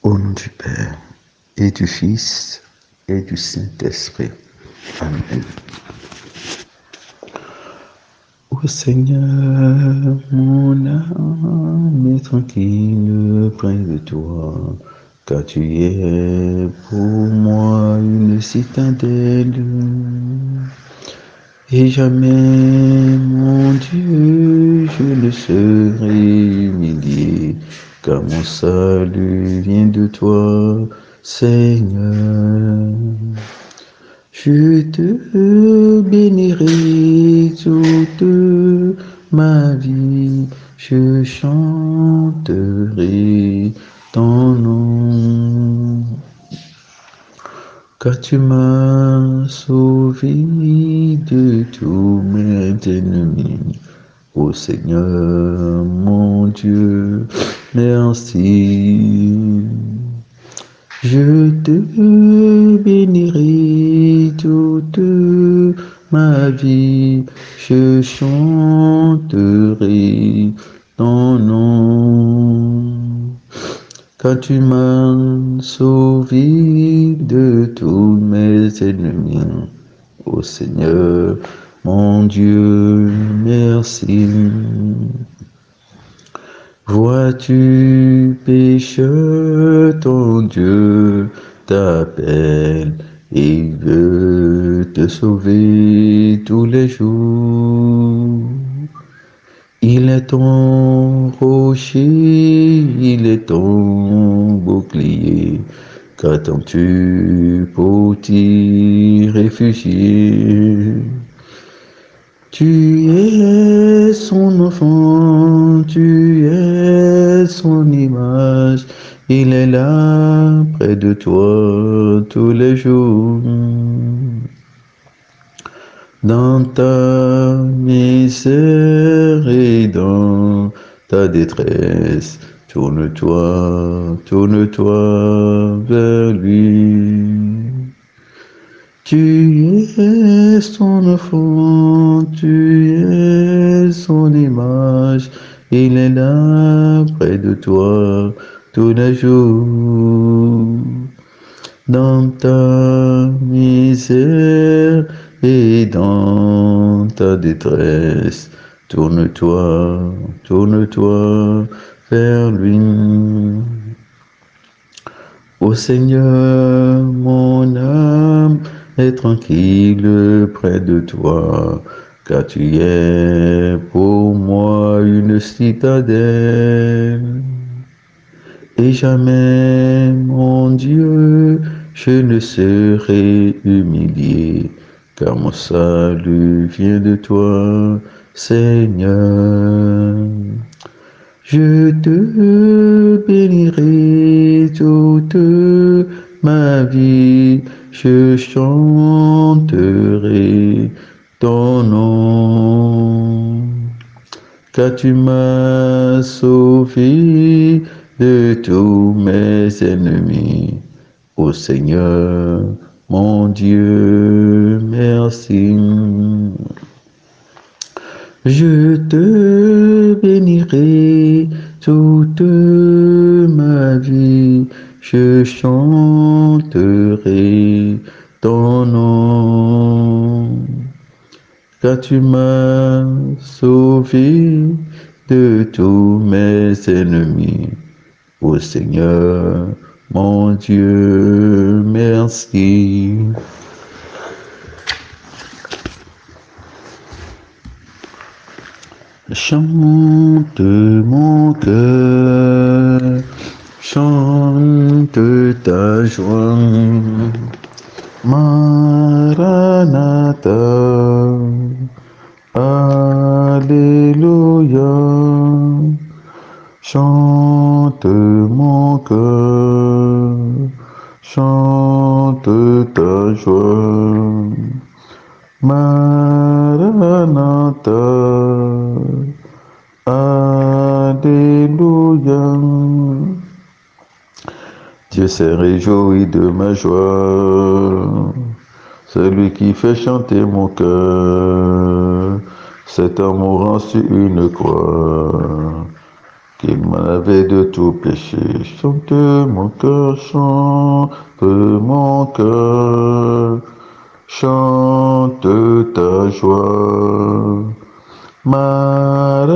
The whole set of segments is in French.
Au nom du Père, et du Fils, et du Saint-Esprit. Amen. Ô Seigneur, mon âme est tranquille près de toi, car tu es pour moi une citadelle. Et jamais, mon Dieu, je ne serai humilié, car mon salut vient de toi, Seigneur. Je te bénirai toute ma vie, je chanterai ton nom. Car tu m'as sauvé de tous mes ennemis. Ô Seigneur, mon Dieu, merci. Je te bénirai toute ma vie, je chanterai ton nom. Car tu m'as sauvé de tous mes ennemis. Ô Seigneur, mon Dieu, merci. Vois-tu, pécheur, ton Dieu t'appelle et veut te sauver tous les jours. Il est ton rocher, il est ton bouclier. Qu'attends-tu pour t'y réfugier? Tu es son enfant, tu es son image. Il est là près de toi tous les jours. Dans ta misère et dans ta détresse, tourne-toi vers lui. Tu es son enfant, tu es son image, il est là près de toi tous les jours. Dans ta misère et dans ta détresse, tourne-toi vers lui. Ô Seigneur, mon âme est tranquille près de toi, car tu es pour moi une citadelle. Et jamais, mon Dieu, je ne serai humilié, car mon salut vient de toi, Seigneur. Je te bénirai toute ma vie, je chanterai ton nom. Car tu m'as sauvé de tous mes ennemis. Ô Seigneur, mon Dieu, merci. Je te bénirai toute ma vie, je chanterai ton nom. Car tu m'as sauvé de tous mes ennemis. Ô Seigneur, mon Dieu, merci. Chante mon cœur, chante ta joie. Maranatha, Alléluia. Chante mon cœur, chante ta joie. Maranatha, Alléluia. Dieu s'est réjoui de ma joie, celui qui fait chanter mon cœur, cet amour sur une croix, qu'il m'a lavé de tout péché. Chante mon cœur, chante mon cœur, chante ta joie. Maranatha,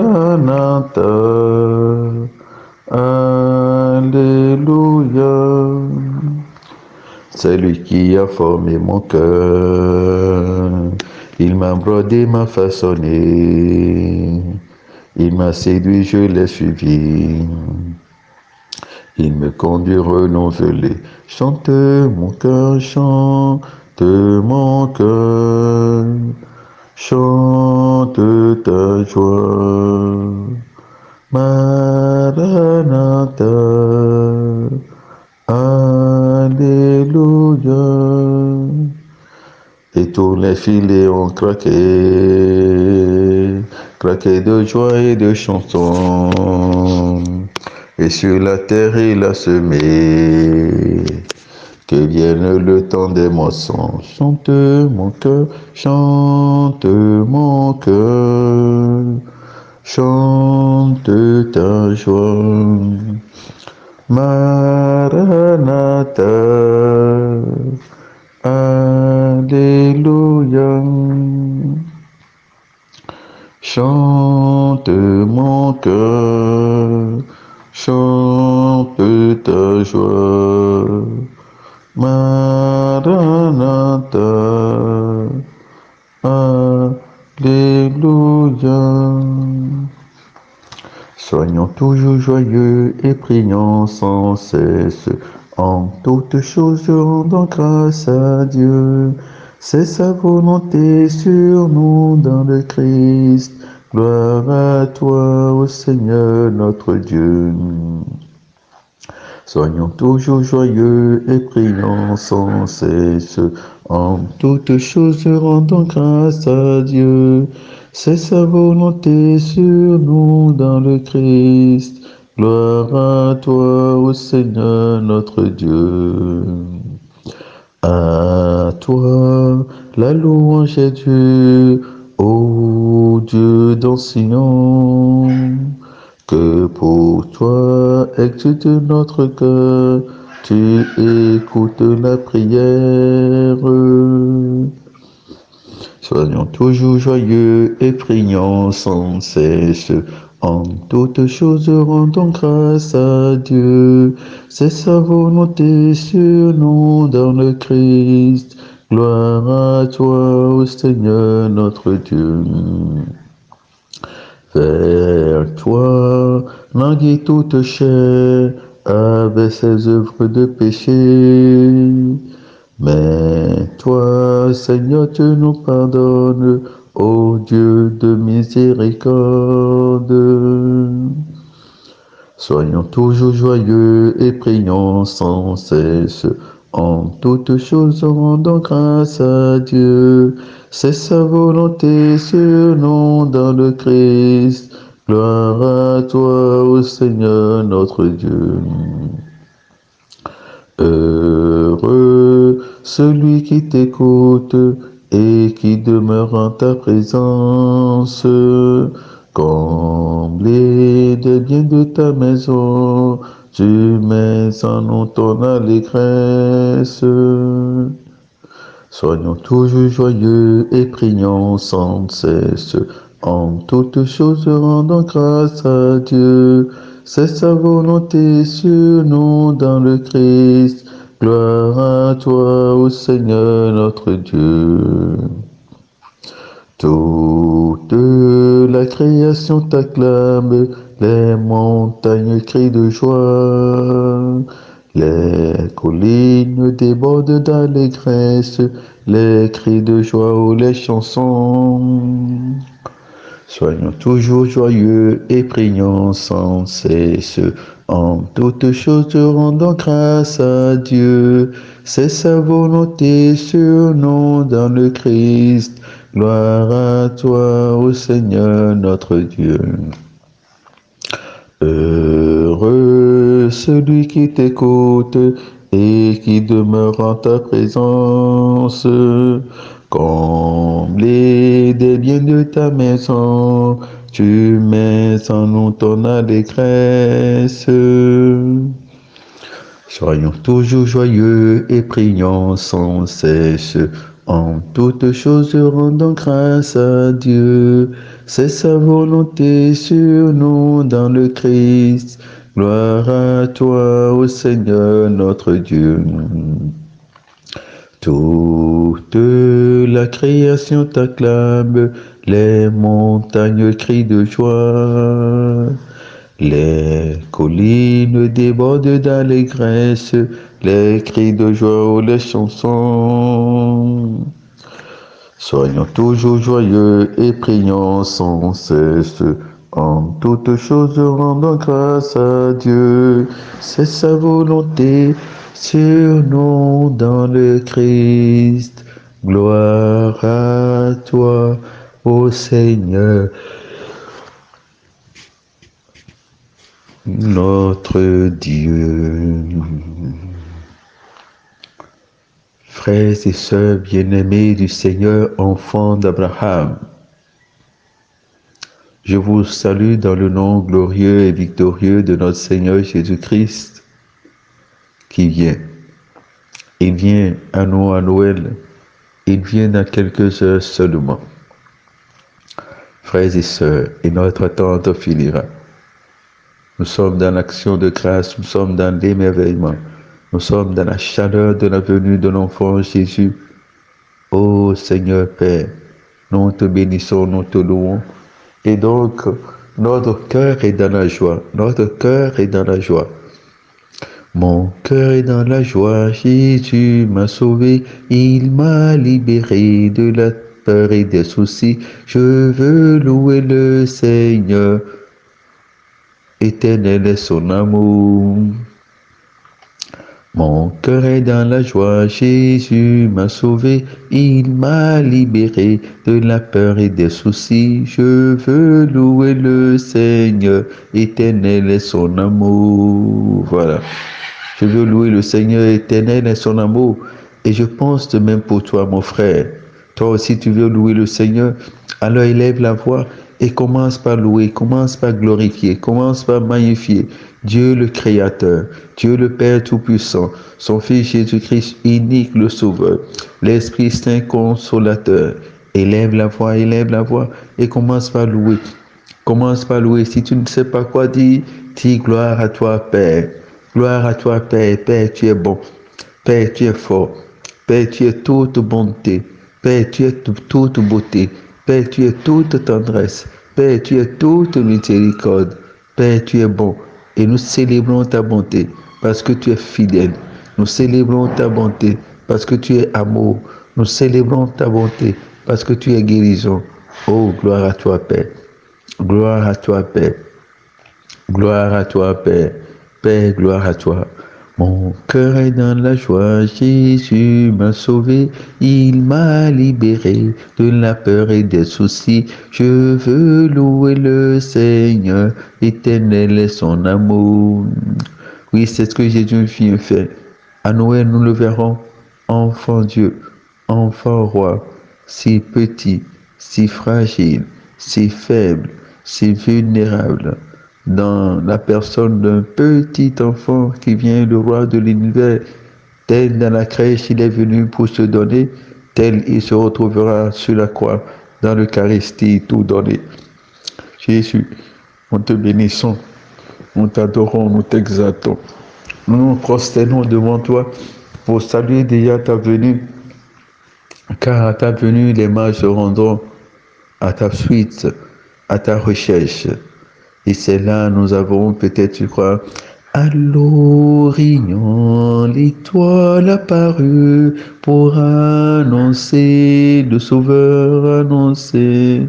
Alléluia. C'est lui qui a formé mon cœur. Il m'a brodé, m'a façonné. Il m'a séduit, je l'ai suivi. Il me conduit renouvelé. Chante mon cœur, chante mon cœur. Chante ta joie. Maranatha. Alléluia. Et tous les filets ont craqué, craqué de joie et de chansons. Et sur la terre il a semé, que vienne le temps des moissons. Chante mon cœur, chante mon cœur, chante ta joie. Maranatha, Alléluia. Chante mon cœur, chante ta joie. Maranatha, Alléluia. Soyons toujours joyeux et prions sans cesse. En toutes choses, rendons grâce à Dieu. C'est sa volonté sur nous dans le Christ. Gloire à toi, ô Seigneur notre Dieu. Soyons toujours joyeux et prions sans cesse. En toutes choses, rendons grâce à Dieu. C'est sa volonté sur nous dans le Christ. Gloire à toi, ô Seigneur notre Dieu. À toi, la louange est due, ô Dieu d'Sion. Que pour toi exulte notre cœur, tu écoutes la prière. Soyons toujours joyeux et prions sans cesse. En toutes choses, rendons grâce à Dieu. C'est sa volonté sur nous dans le Christ. Gloire à toi, ô Seigneur notre Dieu. Vers toi, languit toute chair avec ses œuvres de péché. Mais toi, Seigneur, tu nous pardonnes, ô Dieu de miséricorde. Soyons toujours joyeux et prions sans cesse. En toutes choses, rendons grâce à Dieu. C'est sa volonté sur nous dans le Christ. Gloire à toi, ô Seigneur notre Dieu. Heureux celui qui t'écoute et qui demeure en ta présence. Comblé des biens de ta maison, tu mets en nous ton allégresse. Soyons toujours joyeux et prions sans cesse. En toutes choses, rendons grâce à Dieu. C'est sa volonté sur nous dans le Christ. Gloire à toi, ô Seigneur notre Dieu. Toute la création t'acclame, les montagnes crient de joie. Les collines débordent d'allégresse, les cris de joie ou les chansons. Soyons toujours joyeux et prions sans cesse. En toutes choses, rendons grâce à Dieu. C'est sa volonté sur nous dans le Christ. Gloire à toi, ô Seigneur notre Dieu. Heureux celui qui t'écoute et qui demeure en ta présence. Comblés des biens de ta maison, tu mets en nous ton allégresse. Soyons toujours joyeux et prions sans cesse. En toutes choses, rendons grâce à Dieu. C'est sa volonté sur nous dans le Christ. Gloire à toi, ô Seigneur notre Dieu. Toute la création t'acclame, les montagnes crient de joie. Les collines débordent d'allégresse, les cris de joie ou les chansons. Soyons toujours joyeux et prions sans cesse. En toutes choses, rendons grâce à Dieu. C'est sa volonté sur nous dans le Christ. Gloire à toi, ô Seigneur, notre Dieu. Frères et sœurs bien-aimés du Seigneur, enfants d'Abraham, je vous salue dans le nom glorieux et victorieux de notre Seigneur Jésus-Christ qui vient. Il vient à nous à Noël. Il vient dans quelques heures seulement. Frères et sœurs, et notre attente finira. Nous sommes dans l'action de grâce, nous sommes dans l'émerveillement, nous sommes dans la chaleur de la venue de l'enfant Jésus. Ô Seigneur Père, nous te bénissons, nous te louons. Et donc, notre cœur est dans la joie, notre cœur est dans la joie. Mon cœur est dans la joie, Jésus m'a sauvé, il m'a libéré de la peur et des soucis. Je veux louer le Seigneur, éternel est son amour. Mon cœur est dans la joie, Jésus m'a sauvé, il m'a libéré de la peur et des soucis. Je veux louer le Seigneur, éternel est son amour. Voilà. Je veux louer le Seigneur, éternel est son amour. Et je pense de même pour toi, mon frère. Toi aussi, tu veux louer le Seigneur. Alors élève la voix et commence par louer, commence par glorifier, commence par magnifier Dieu le Créateur, Dieu le Père Tout-Puissant, son Fils Jésus-Christ unique le Sauveur, l'Esprit Saint Consolateur. Élève la voix et commence par louer. Commence par louer. Si tu ne sais pas quoi dire, dis gloire à toi, Père. Gloire à toi, Père. Père, tu es bon. Père, tu es fort. Père, tu es toute bonté. Père, tu es toute beauté. Père, tu es toute tendresse. Père, tu es toute miséricorde. Père, tu es bon. Et nous célébrons ta bonté parce que tu es fidèle. Nous célébrons ta bonté parce que tu es amour. Nous célébrons ta bonté parce que tu es guérison. Oh, gloire à toi, Père. Gloire à toi, Père. Gloire à toi, Père. Père, gloire à toi. Mon cœur est dans la joie, Jésus m'a sauvé, il m'a libéré de la peur et des soucis. Je veux louer le Seigneur, éternel est son amour. Oui, c'est ce que Jésus vient faire. À Noël, nous le verrons, enfant Dieu, enfant roi, si petit, si fragile, si faible, si vulnérable, dans la personne d'un petit enfant qui vient, le roi de l'univers. Tel dans la crèche, il est venu pour se donner, tel il se retrouvera sur la croix, dans l'Eucharistie, tout donné. Jésus, nous te bénissons, nous t'adorons, nous t'exaltons. Nous nous prosternons devant toi pour saluer déjà ta venue, car à ta venue, les mages se rendront à ta suite, à ta recherche. Et c'est là, nous avons peut-être, je crois, à l'Orient, l'étoile apparue pour annoncer le Sauveur annoncé.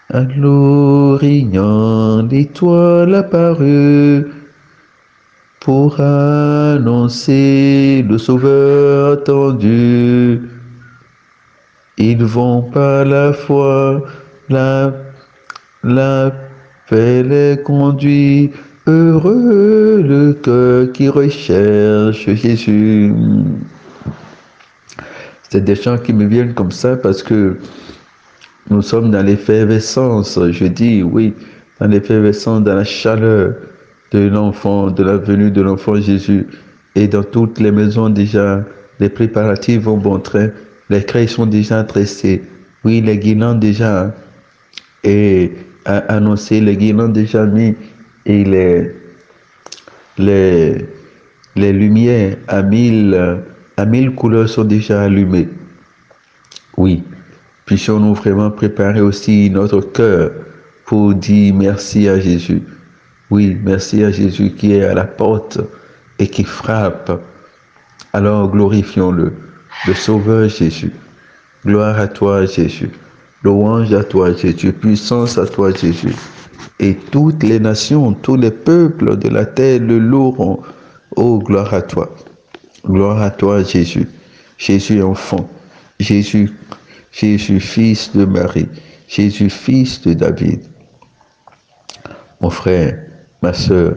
À l'Orient, l'étoile apparue pour annoncer le Sauveur attendu. Ils vont par la foi, la paix les conduit, heureux le cœur qui recherche Jésus. C'est des chants qui me viennent comme ça parce que nous sommes dans l'effervescence, je dis oui, dans l'effervescence, dans la chaleur de l'enfant, de la venue de l'enfant Jésus. Et dans toutes les maisons déjà, les préparatifs vont bon train, les crèches sont déjà tressées. Oui, les guirlandes déjà et annoncé, les guirlandes déjà mis et les, les lumières à mille couleurs sont déjà allumées. Oui, puissions-nous vraiment préparer aussi notre cœur pour dire merci à Jésus. Oui, merci à Jésus qui est à la porte et qui frappe. Alors glorifions-le, le Sauveur Jésus. Gloire à toi Jésus. Louange à toi Jésus. Puissance à toi Jésus. Et toutes les nations, tous les peuples de la terre le loueront. Oh, gloire à toi. Gloire à toi Jésus. Jésus enfant. Jésus, fils de Marie. Jésus fils de David. Mon frère, ma sœur,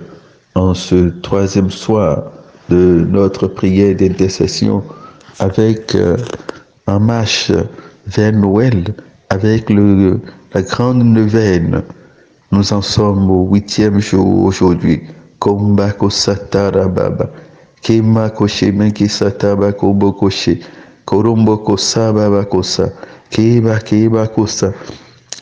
en ce troisième soir de notre prière d'intercession, avec en marche vers Noël, avec la grande neuvaine, nous en sommes au 8e jour aujourd'hui. Komba kosatara baba, kema koshe menki sataba kobo koshe, korombo kosa baba kosa, keba kosa.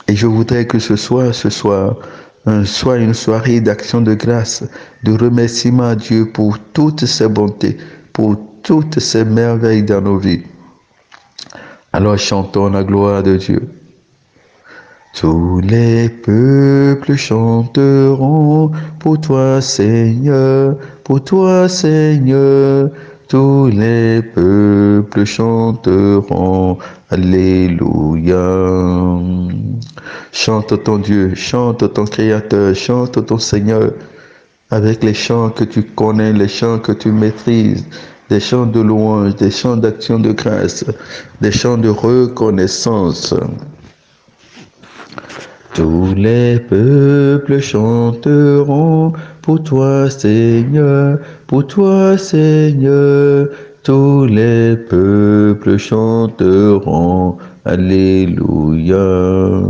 Et je voudrais que ce soir soit une soirée d'action de grâce, de remerciement à Dieu pour toutes ses bontés, pour toutes ses merveilles dans nos vies. Alors chantons la gloire de Dieu. Tous les peuples chanteront pour toi, Seigneur, pour toi, Seigneur. Tous les peuples chanteront, Alléluia. Chante ton Dieu, chante ton Créateur, chante ton Seigneur, avec les chants que tu connais, les chants que tu maîtrises, des chants de louange, des chants d'action de grâce, des chants de reconnaissance. Tous les peuples chanteront pour toi, Seigneur, pour toi, Seigneur. Tous les peuples chanteront, Alléluia.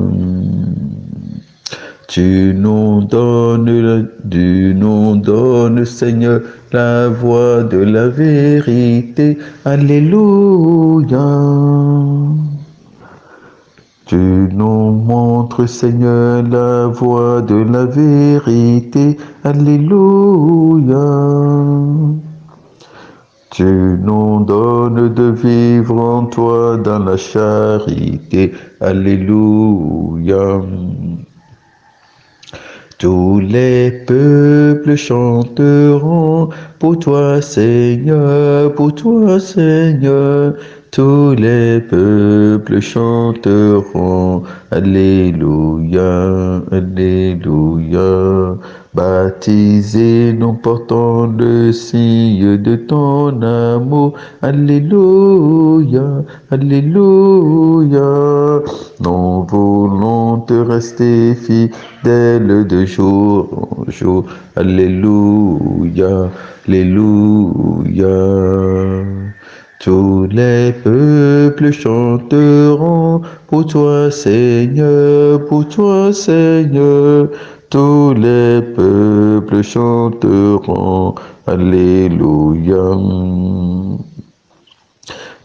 Tu nous donnes, Seigneur, la voix de la vérité, Alléluia. Tu nous montres, Seigneur, la voie de la vérité. Alléluia. Tu nous donnes de vivre en toi dans la charité. Alléluia. Tous les peuples chanteront pour toi, Seigneur, pour toi, Seigneur. Tous les peuples chanteront, Alléluia, Alléluia. Baptisés, nous portons le signe de ton amour, Alléluia, Alléluia. Nous voulons te rester fidèles de jour en jour, Alléluia, Alléluia. Tous les peuples chanteront pour toi, Seigneur, pour toi, Seigneur. Tous les peuples chanteront, Alléluia.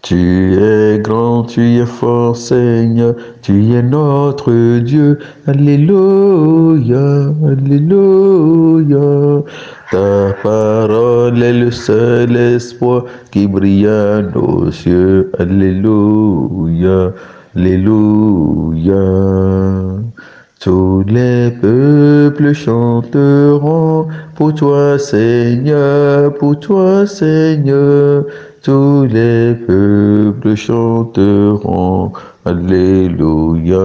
Tu es grand, tu es fort, Seigneur, tu es notre Dieu, Alléluia, Alléluia. Ta parole est le seul espoir qui brille à nos yeux, Alléluia, Alléluia. Tous les peuples chanteront pour toi, Seigneur, pour toi, Seigneur. Tous les peuples chanteront, Alléluia,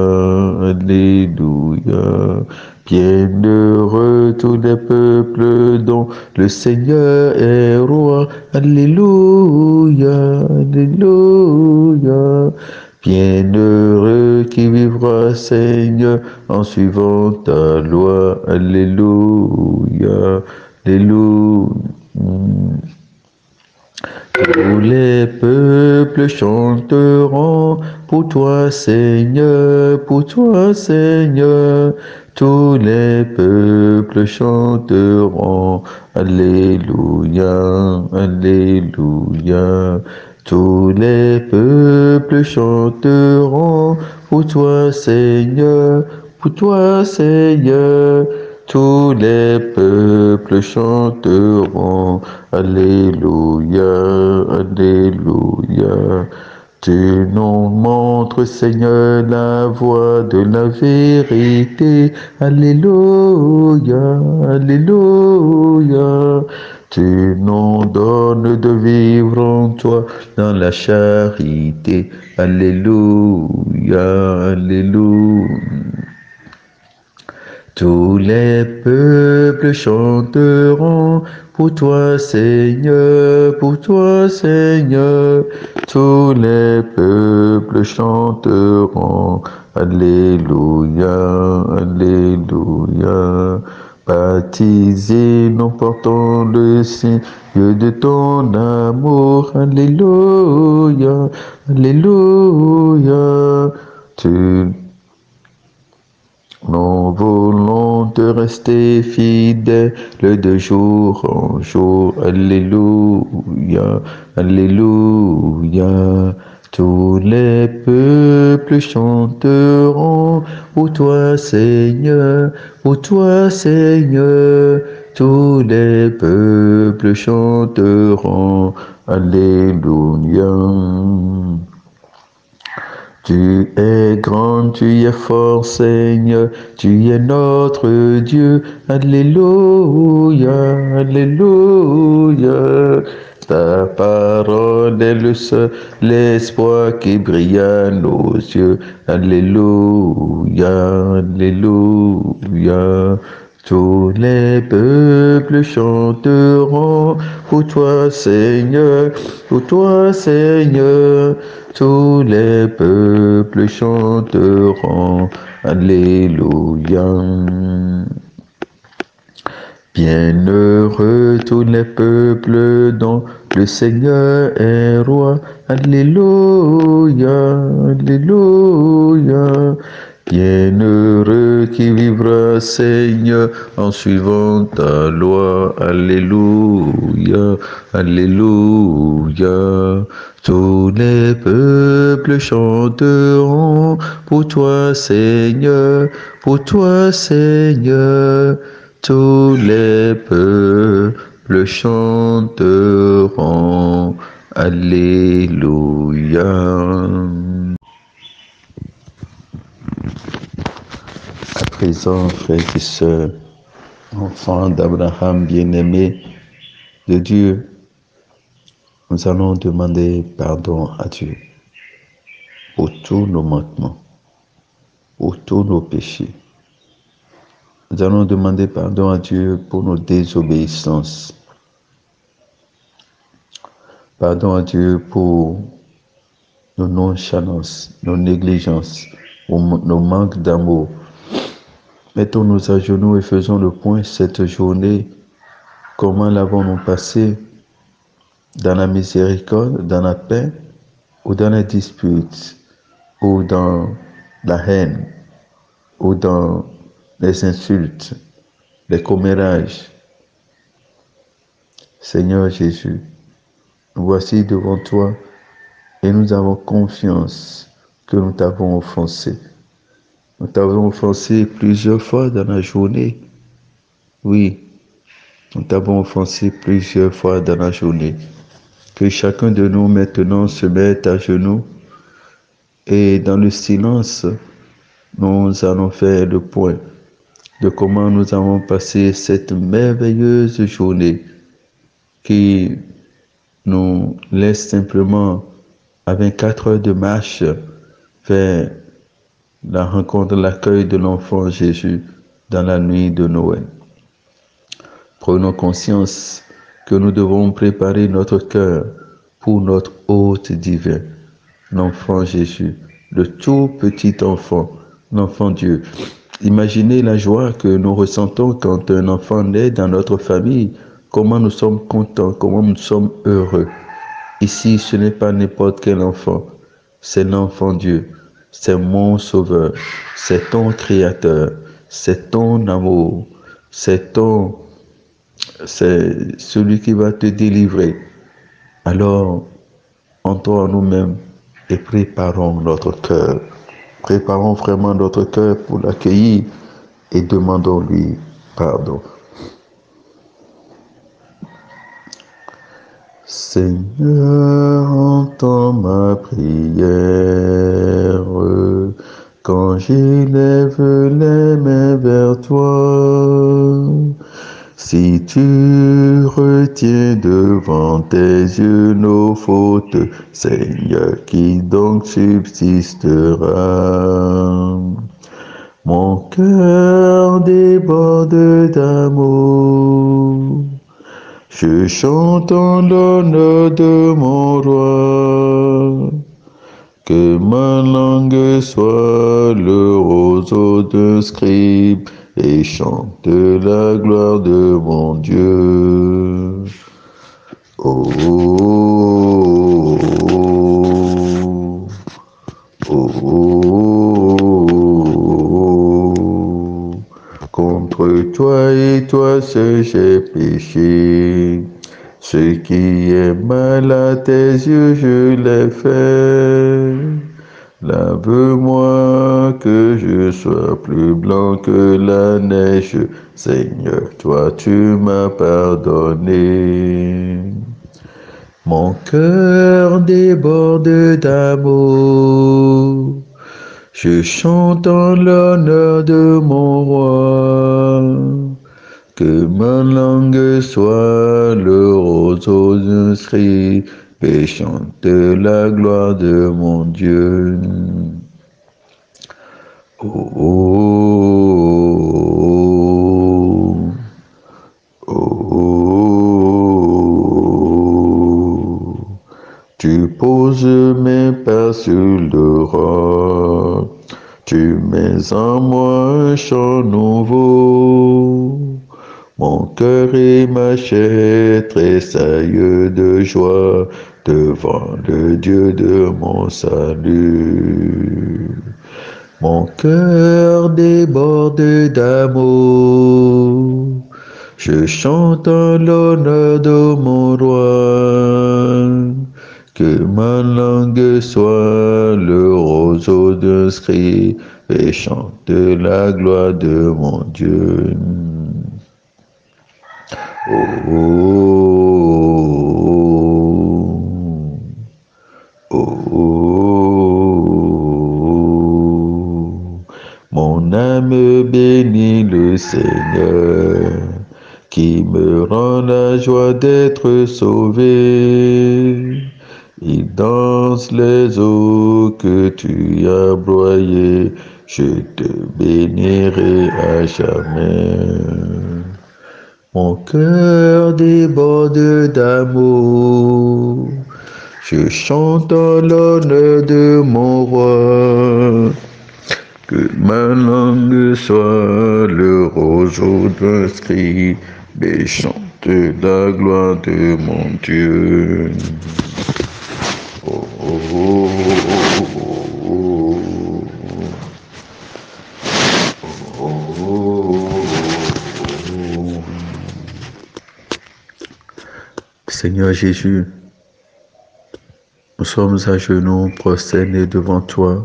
Alléluia. Bienheureux tous les peuples dont le Seigneur est roi, Alléluia, Alléluia. Bienheureux qui vivra, Seigneur, en suivant ta loi, Alléluia, Alléluia. Tous les peuples chanteront pour toi, Seigneur, pour toi, Seigneur. Tous les peuples chanteront, Alléluia, Alléluia. Tous les peuples chanteront pour toi, Seigneur, pour toi, Seigneur. Tous les peuples chanteront, Alléluia, Alléluia. Tu nous montres, Seigneur, la voie de la vérité. Alléluia, Alléluia. Tu nous donnes de vivre en toi dans la charité. Alléluia, Alléluia. Tous les peuples chanteront pour toi, Seigneur, pour toi, Seigneur. Tous les peuples chanteront, Alléluia, Alléluia. Baptisés, nous portons le signe de ton amour, Alléluia, Alléluia. Nous voulons te rester fidèles de jour en jour. Alléluia, Alléluia. Tous les peuples chanteront pour toi, Seigneur, pour toi, Seigneur. Tous les peuples chanteront. Alléluia. Tu es grand, tu es fort, Seigneur, tu es notre Dieu. Alléluia, Alléluia. Ta parole est le seul espoir qui brille à nos yeux. Alléluia, Alléluia. Tous les peuples chanteront pour toi, Seigneur, pour toi, Seigneur. Tous les peuples chanteront, Alléluia. Bienheureux tous les peuples dont le Seigneur est roi, Alléluia, Alléluia. Bienheureux qui vivra, Seigneur, en suivant ta loi, Alléluia, Alléluia. Tous les peuples chanteront pour toi, Seigneur, pour toi, Seigneur. Tous les peuples chanteront, Alléluia. À présent, frères et sœurs, enfants d'Abraham bien-aimés de Dieu, nous allons demander pardon à Dieu pour tous nos manquements, pour tous nos péchés. Nous allons demander pardon à Dieu pour nos désobéissances. Pardon à Dieu pour nos nonchalances, nos négligences, nos manques d'amour. Mettons-nous à genoux et faisons le point cette journée. Comment l'avons-nous passé? Dans la miséricorde, dans la paix, ou dans la dispute, ou dans la haine, ou dans les insultes, les commérages. Seigneur Jésus, nous voici devant toi et nous avons confiance que nous t'avons offensé. Nous t'avons offensé plusieurs fois dans la journée. Oui, nous t'avons offensé plusieurs fois dans la journée. Que chacun de nous maintenant se mette à genoux et dans le silence, nous allons faire le point de comment nous avons passé cette merveilleuse journée qui nous laisse simplement à 24 heures de marche vers la rencontre, l'accueil de l'enfant Jésus dans la nuit de Noël. Prenons conscience que nous devons préparer notre cœur pour notre hôte divin, l'enfant Jésus, le tout petit enfant, l'enfant Dieu. Imaginez la joie que nous ressentons quand un enfant naît dans notre famille, comment nous sommes contents, comment nous sommes heureux. Ici, ce n'est pas n'importe quel enfant, c'est l'enfant Dieu, c'est mon sauveur, c'est ton créateur, c'est ton amour, c'est celui qui va te délivrer. Alors, entrons en nous-mêmes et préparons notre cœur. Préparons vraiment notre cœur pour l'accueillir et demandons-lui pardon. Seigneur, entends ma prière quand j'élève les mains vers toi. Si tu retiens devant tes yeux nos fautes, Seigneur, qui donc subsistera? Mon cœur déborde d'amour. Je chante en l'honneur de mon roi. Que ma langue soit le roseau d'un scribe et chante la gloire de mon Dieu. Oh, oh, oh, oh, oh. Contre toi et toi seul j'ai péché. Ce qui est mal à tes yeux, je l'ai fait. Lave-moi que je sois plus blanc que la neige. Seigneur, toi tu m'as pardonné. Mon cœur déborde d'amour. Je chante en l'honneur de mon roi. Que ma langue soit le roseau d'un scribe et chante la gloire de mon Dieu. Oh, oh, oh, oh. Tu poses mes pas sur le roc, tu mets en moi un chant nouveau. Mon cœur et ma chair tressaillent de joie devant le Dieu de mon salut. Mon cœur déborde d'amour. Je chante en l'honneur de mon roi. Que ma langue soit le roseau d'un scribe et chante la gloire de mon Dieu. Oh, oh, oh. Mon âme bénit le Seigneur, qui me rend la joie d'être sauvé. Il danse les eaux que tu as broyées, je te bénirai à jamais. Mon cœur déborde d'amour, je chante en l'honneur de mon roi. Que ma langue soit le roseau d'un scribe et chante la gloire de mon Dieu. Oh, oh, oh, oh, oh, oh, oh. Seigneur Jésus, nous sommes à genoux prosternés devant toi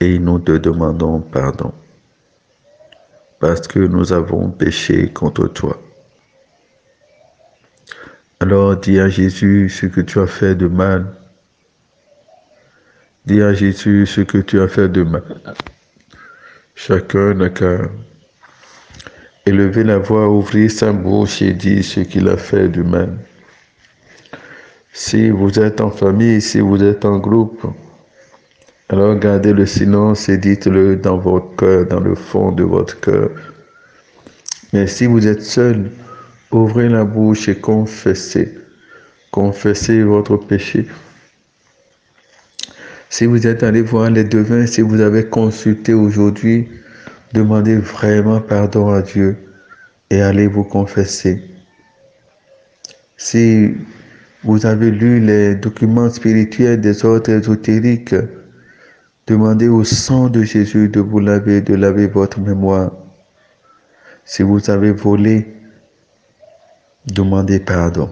et nous te demandons pardon parce que nous avons péché contre toi. Alors dis à Jésus ce que tu as fait de mal. Dis à Jésus ce que tu as fait de mal. Chacun n'a qu'à élever la voix, ouvrir sa bouche et dire ce qu'il a fait de mal. Si vous êtes en famille, si vous êtes en groupe, alors gardez le silence et dites-le dans votre cœur, dans le fond de votre cœur. Mais si vous êtes seul, ouvrez la bouche et confessez. Confessez votre péché. Si vous êtes allé voir les devins, si vous avez consulté aujourd'hui, demandez vraiment pardon à Dieu et allez vous confesser. Si Vous avez lu les documents spirituels des ordres ésotériques. Demandez au sang de Jésus de vous laver, de laver votre mémoire. Si vous avez volé, demandez pardon.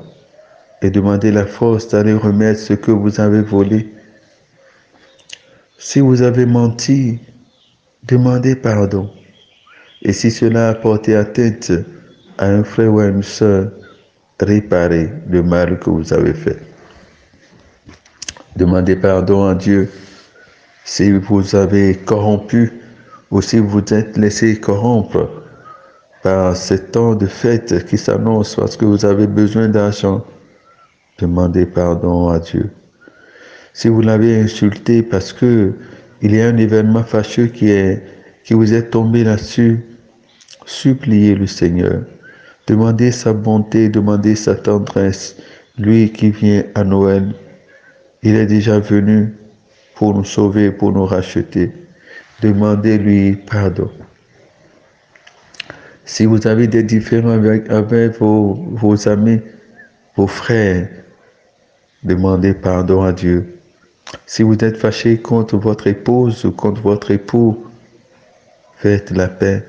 Et demandez la force d'aller remettre ce que vous avez volé. Si vous avez menti, demandez pardon. Et si cela a porté atteinte à un frère ou à une sœur, réparez le mal que vous avez fait. Demandez pardon à Dieu si vous avez corrompu ou si vous êtes laissé corrompre par ces temps de fête qui s'annoncent parce que vous avez besoin d'argent. Demandez pardon à Dieu. Si vous l'avez insulté parce que il y a un événement fâcheux qui vous est tombé là-dessus, suppliez le Seigneur. Demandez sa bonté, demandez sa tendresse. Lui qui vient à Noël, il est déjà venu pour nous sauver, pour nous racheter. Demandez-lui pardon. Si vous avez des différends avec vos amis, vos frères, demandez pardon à Dieu. Si vous êtes fâché contre votre épouse ou contre votre époux, faites la paix.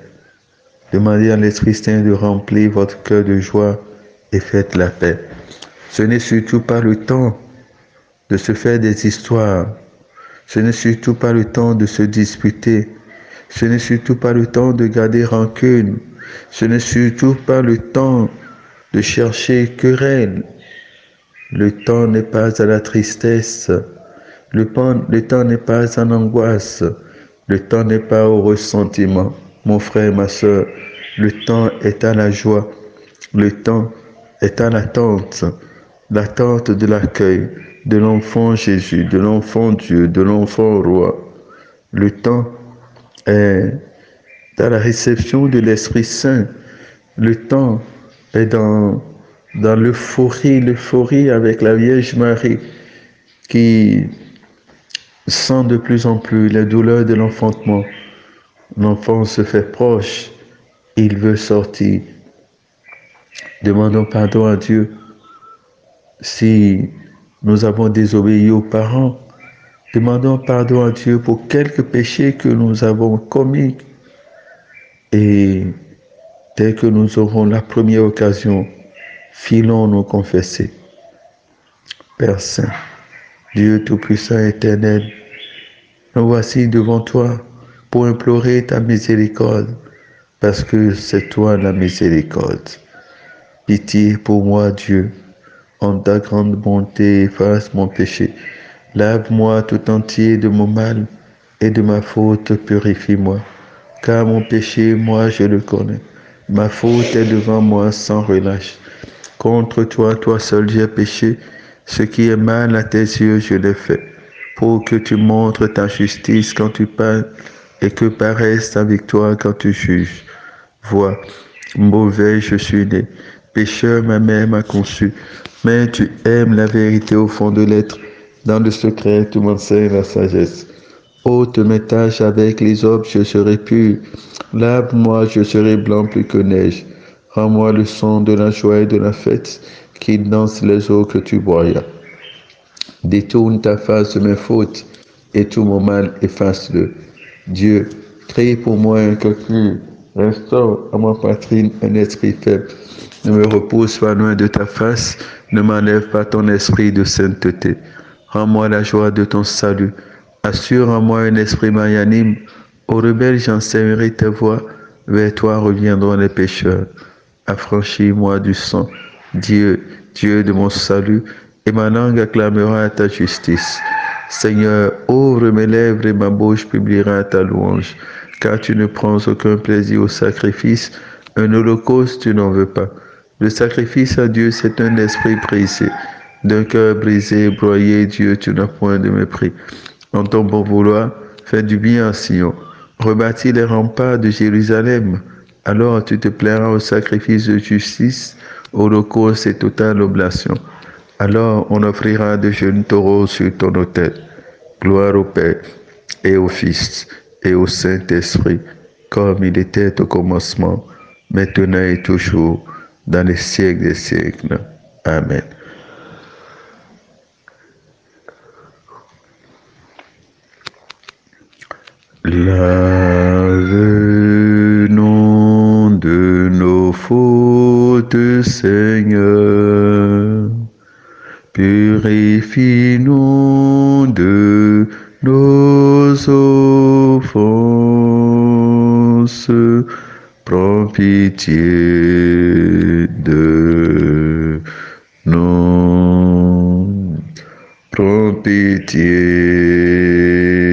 Demandez à l'Esprit Saint de remplir votre cœur de joie et faites la paix. Ce n'est surtout pas le temps de se faire des histoires. Ce n'est surtout pas le temps de se disputer. Ce n'est surtout pas le temps de garder rancune. Ce n'est surtout pas le temps de chercher querelle. Le temps n'est pas à la tristesse. Le temps n'est pas en angoisse. Le temps n'est pas au ressentiment. Mon frère, ma soeur, le temps est à la joie. Le temps est à l'attente de l'accueil de l'enfant Jésus, de l'enfant Dieu, de l'enfant roi. Le temps est à la réception de l'Esprit Saint. Le temps est dans l'euphorie avec la Vierge Marie qui sent de plus en plus les douleurs de l'enfantement. L'enfant se fait proche, il veut sortir. Demandons pardon à Dieu si nous avons désobéi aux parents. Demandons pardon à Dieu pour quelques péchés que nous avons commis. Et dès que nous aurons la première occasion, filons nous confesser. Père Saint, Dieu Tout-Puissant et Éternel, nous voici devant toi pour implorer ta miséricorde, parce que c'est toi la miséricorde. Pitié pour moi, Dieu, en ta grande bonté, efface mon péché. Lave-moi tout entier de mon mal et de ma faute, purifie-moi. Car mon péché, moi, je le connais. Ma faute est devant moi sans relâche. Contre toi, toi seul, j'ai péché. Ce qui est mal à tes yeux, je l'ai fait. Pour que tu montres ta justice quand tu parles et que paraisse ta victoire quand tu juges. Vois, mauvais je suis né. Pécheur, ma mère m'a conçu. Mais tu aimes la vérité au fond de l'être. Dans le secret, tu m'enseignes la sagesse. Ôte mes taches avec les aubes, je serai pur. Lave-moi, je serai blanc plus que neige. Rends-moi le son de la joie et de la fête qui danse les eaux que tu broyas. Détourne ta face de mes fautes et tout mon mal efface-le. Dieu, crée pour moi un cœur pur. Restaure à ma poitrine un esprit faible. Ne me repose pas loin de ta face. Ne m'enlève pas ton esprit de sainteté. Rends-moi la joie de ton salut. Assure en moi un esprit magnanime. Aux rebelles, j'enseignerai tes voies. Vers toi reviendront les pécheurs. Affranchis-moi du sang. Dieu, Dieu de mon salut, et ma langue acclamera ta justice. Seigneur, ouvre mes lèvres et ma bouche publiera ta louange. Car tu ne prends aucun plaisir au sacrifice. Un holocauste, tu n'en veux pas. Le sacrifice à Dieu, c'est un esprit brisé. D'un cœur brisé, broyé, Dieu, tu n'as point de mépris. En ton bon vouloir, fais du bien à Sion. Rebâtis les remparts de Jérusalem. Alors tu te plairas au sacrifice de justice, holocauste et totale oblation. Alors on offrira de jeunes taureaux sur ton autel. Gloire au Père et au Fils et au Saint-Esprit, comme il était au commencement, maintenant et toujours, dans les siècles des siècles. Amen. Lave-nous de nos fautes, Seigneur. Purifie-nous de nos offenses. Prends pitié de nous. Prends pitié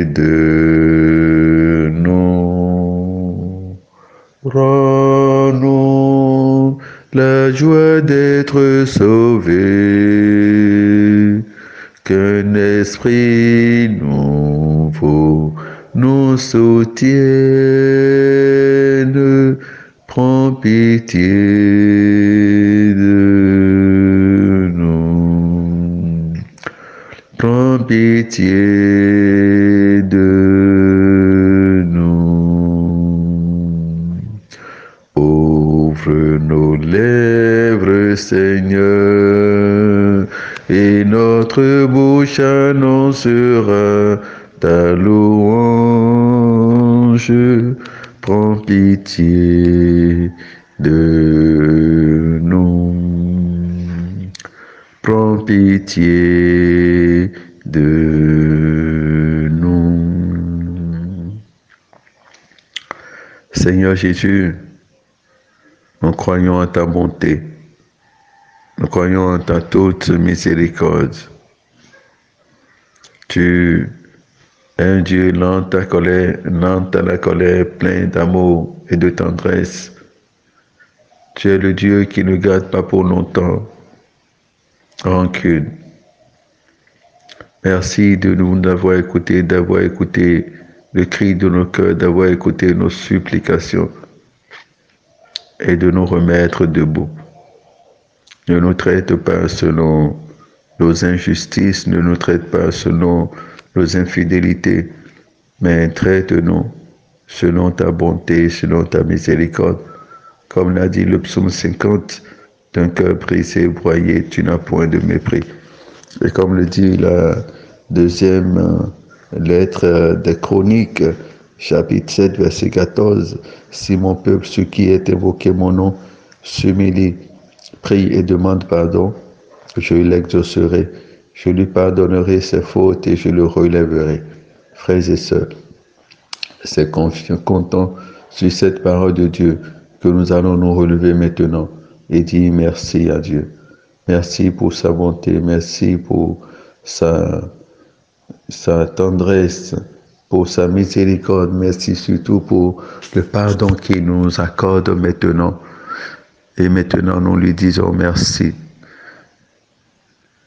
de nous. Rends-nous la joie d'être sauvés. Qu'un esprit nouveau nous soutienne. Prends pitié de nous. Prends pitié de nous. Ouvre nos lèvres, Seigneur, et notre bouche annoncera ta louange. Prends pitié de nous. Prends pitié de nous. Seigneur Jésus, nous croyons en ta bonté. Nous croyons en ta toute miséricorde. Tu es un Dieu lent à la colère, plein d'amour et de tendresse. Tu es le Dieu qui ne garde pas pour longtemps rancune. Merci de nous d'avoir écouté le cri de nos cœurs, d'avoir écouté nos supplications et de nous remettre debout. Ne nous traite pas selon nos injustices, ne nous traite pas selon nos infidélités, mais traite-nous selon ta bonté, selon ta miséricorde. Comme l'a dit le psaume 50, d'un cœur brisé et broyé, tu n'as point de mépris. Et comme le dit la deuxième lettre des Chroniques, chapitre 7, verset 14, si mon peuple, ceux qui est invoqué mon nom, s'humilie, prie et demande pardon, je l'exaucerai, je lui pardonnerai ses fautes et je le relèverai. Frères et sœurs, c'est comptant sur cette parole de Dieu que nous allons nous relever maintenant et dire merci à Dieu. Merci pour sa bonté, merci pour sa tendresse, pour sa miséricorde, merci surtout pour le pardon qu'il nous accorde maintenant. Et maintenant, nous lui disons merci.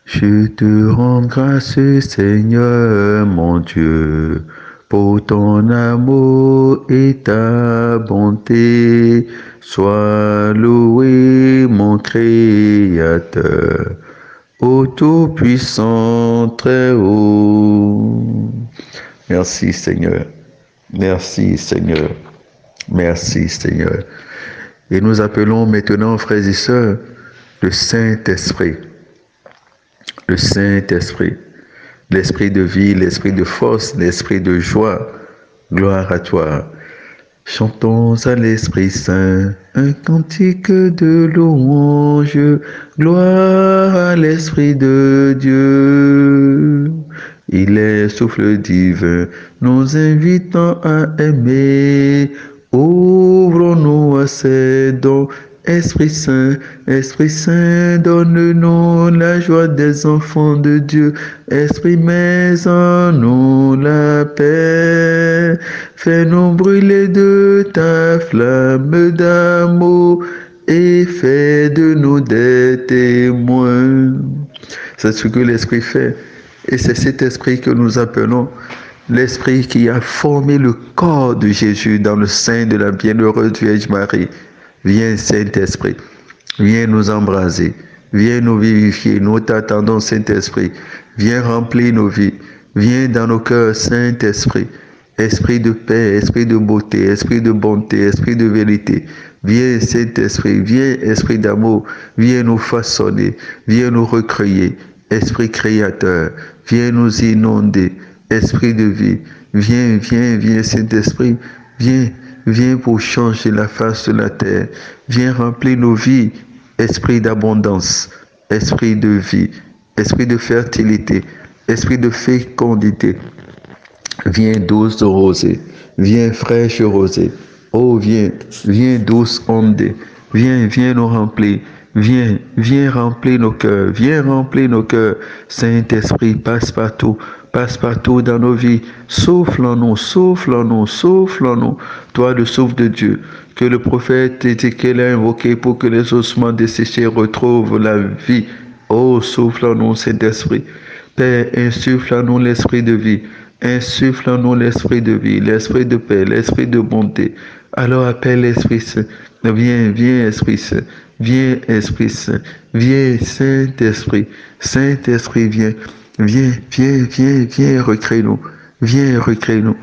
Je te rends grâce, Seigneur, mon Dieu, pour ton amour et ta bonté. Sois loué, mon Créateur, ô Tout-Puissant, très haut. Merci, Seigneur. Merci, Seigneur. Merci, Seigneur. Et nous appelons maintenant, frères et sœurs, le Saint-Esprit. Le Saint-Esprit. L'Esprit de vie, l'Esprit de force, l'Esprit de joie. Gloire à toi. Chantons à l'Esprit Saint un cantique de louange. Gloire à l'Esprit de Dieu. Il est souffle divin, nous invitant à aimer. Ouvrons-nous à ses dons. Esprit Saint, donne-nous la joie des enfants de Dieu. Esprit, mets en nous la paix. Fais-nous brûler de ta flamme d'amour et fais de nous des témoins. C'est ce que l'Esprit fait. Et c'est cet Esprit que nous appelons l'Esprit qui a formé le corps de Jésus dans le sein de la bienheureuse Vierge Marie. Viens, Saint-Esprit, viens nous embraser, viens nous vivifier. Nous t'attendons, Saint-Esprit. Viens remplir nos vies, viens dans nos cœurs, Saint-Esprit. Esprit de paix, esprit de beauté, esprit de bonté, esprit de vérité. Viens, Saint-Esprit, viens, Esprit d'amour, viens nous façonner, viens nous recréer. Esprit créateur, viens nous inonder. Esprit de vie, viens, viens, viens, Saint-Esprit, viens, viens pour changer la face de la terre. Viens remplir nos vies, esprit d'abondance, esprit de vie, esprit de fertilité, esprit de fécondité. Viens, douce rosée, viens, fraîche rosée. Oh, viens, viens, douce ondée. Viens, viens nous remplir. Viens, viens remplir nos cœurs. Viens remplir nos cœurs. Saint-Esprit, passe partout dans nos vies. Souffle en nous, souffle en nous, souffle en nous. Toi, le souffle de Dieu, que le prophète Ézéchiel a invoqué pour que les ossements desséchés retrouvent la vie. Oh, souffle en nous, Saint-Esprit. Père, insuffle en nous l'esprit de vie. Insuffle en nous l'esprit de vie, l'esprit de paix, l'esprit de bonté. Alors appelle l'Esprit Saint. Viens, viens, Esprit Saint. Viens, Esprit Saint. Viens, Saint-Esprit. Saint-Esprit, viens. Viens, viens, viens, viens, recrée-nous. Viens, recrée-nous.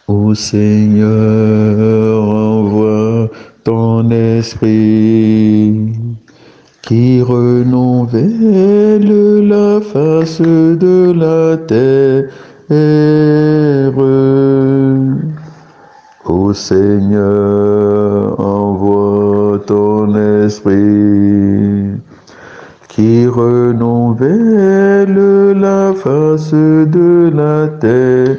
Ô Seigneur, envoie ton esprit qui renouvelle la face de la terre. Ô Seigneur, envoie ton esprit qui renouvelle la face de la terre.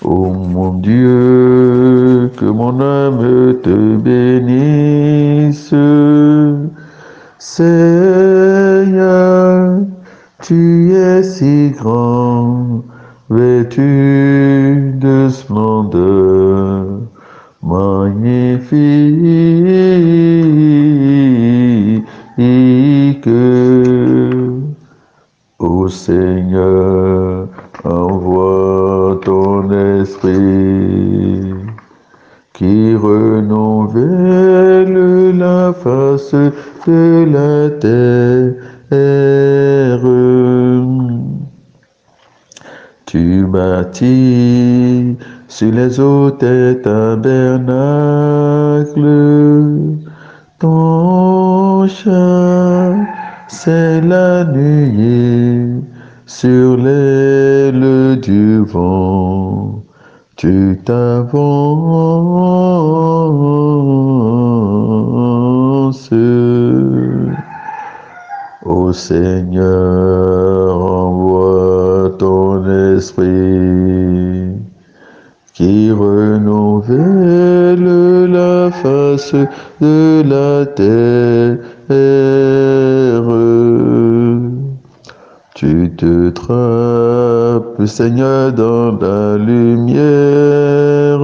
Ô mon Dieu, que mon âme te bénisse. Seigneur, tu es si grand, vêtu de splendeur, magnifique. Ô Seigneur, envoie ton esprit qui renouvelle la face de la terre. Tu bâtis sur les eaux tes tabernacles. Ton char, c'est la nuée sur l'aile du vent. Tu t'avances. Ô Seigneur, envoie ton esprit qui renouvelle la face de la terre. Tu te trappes, Seigneur, dans la lumière.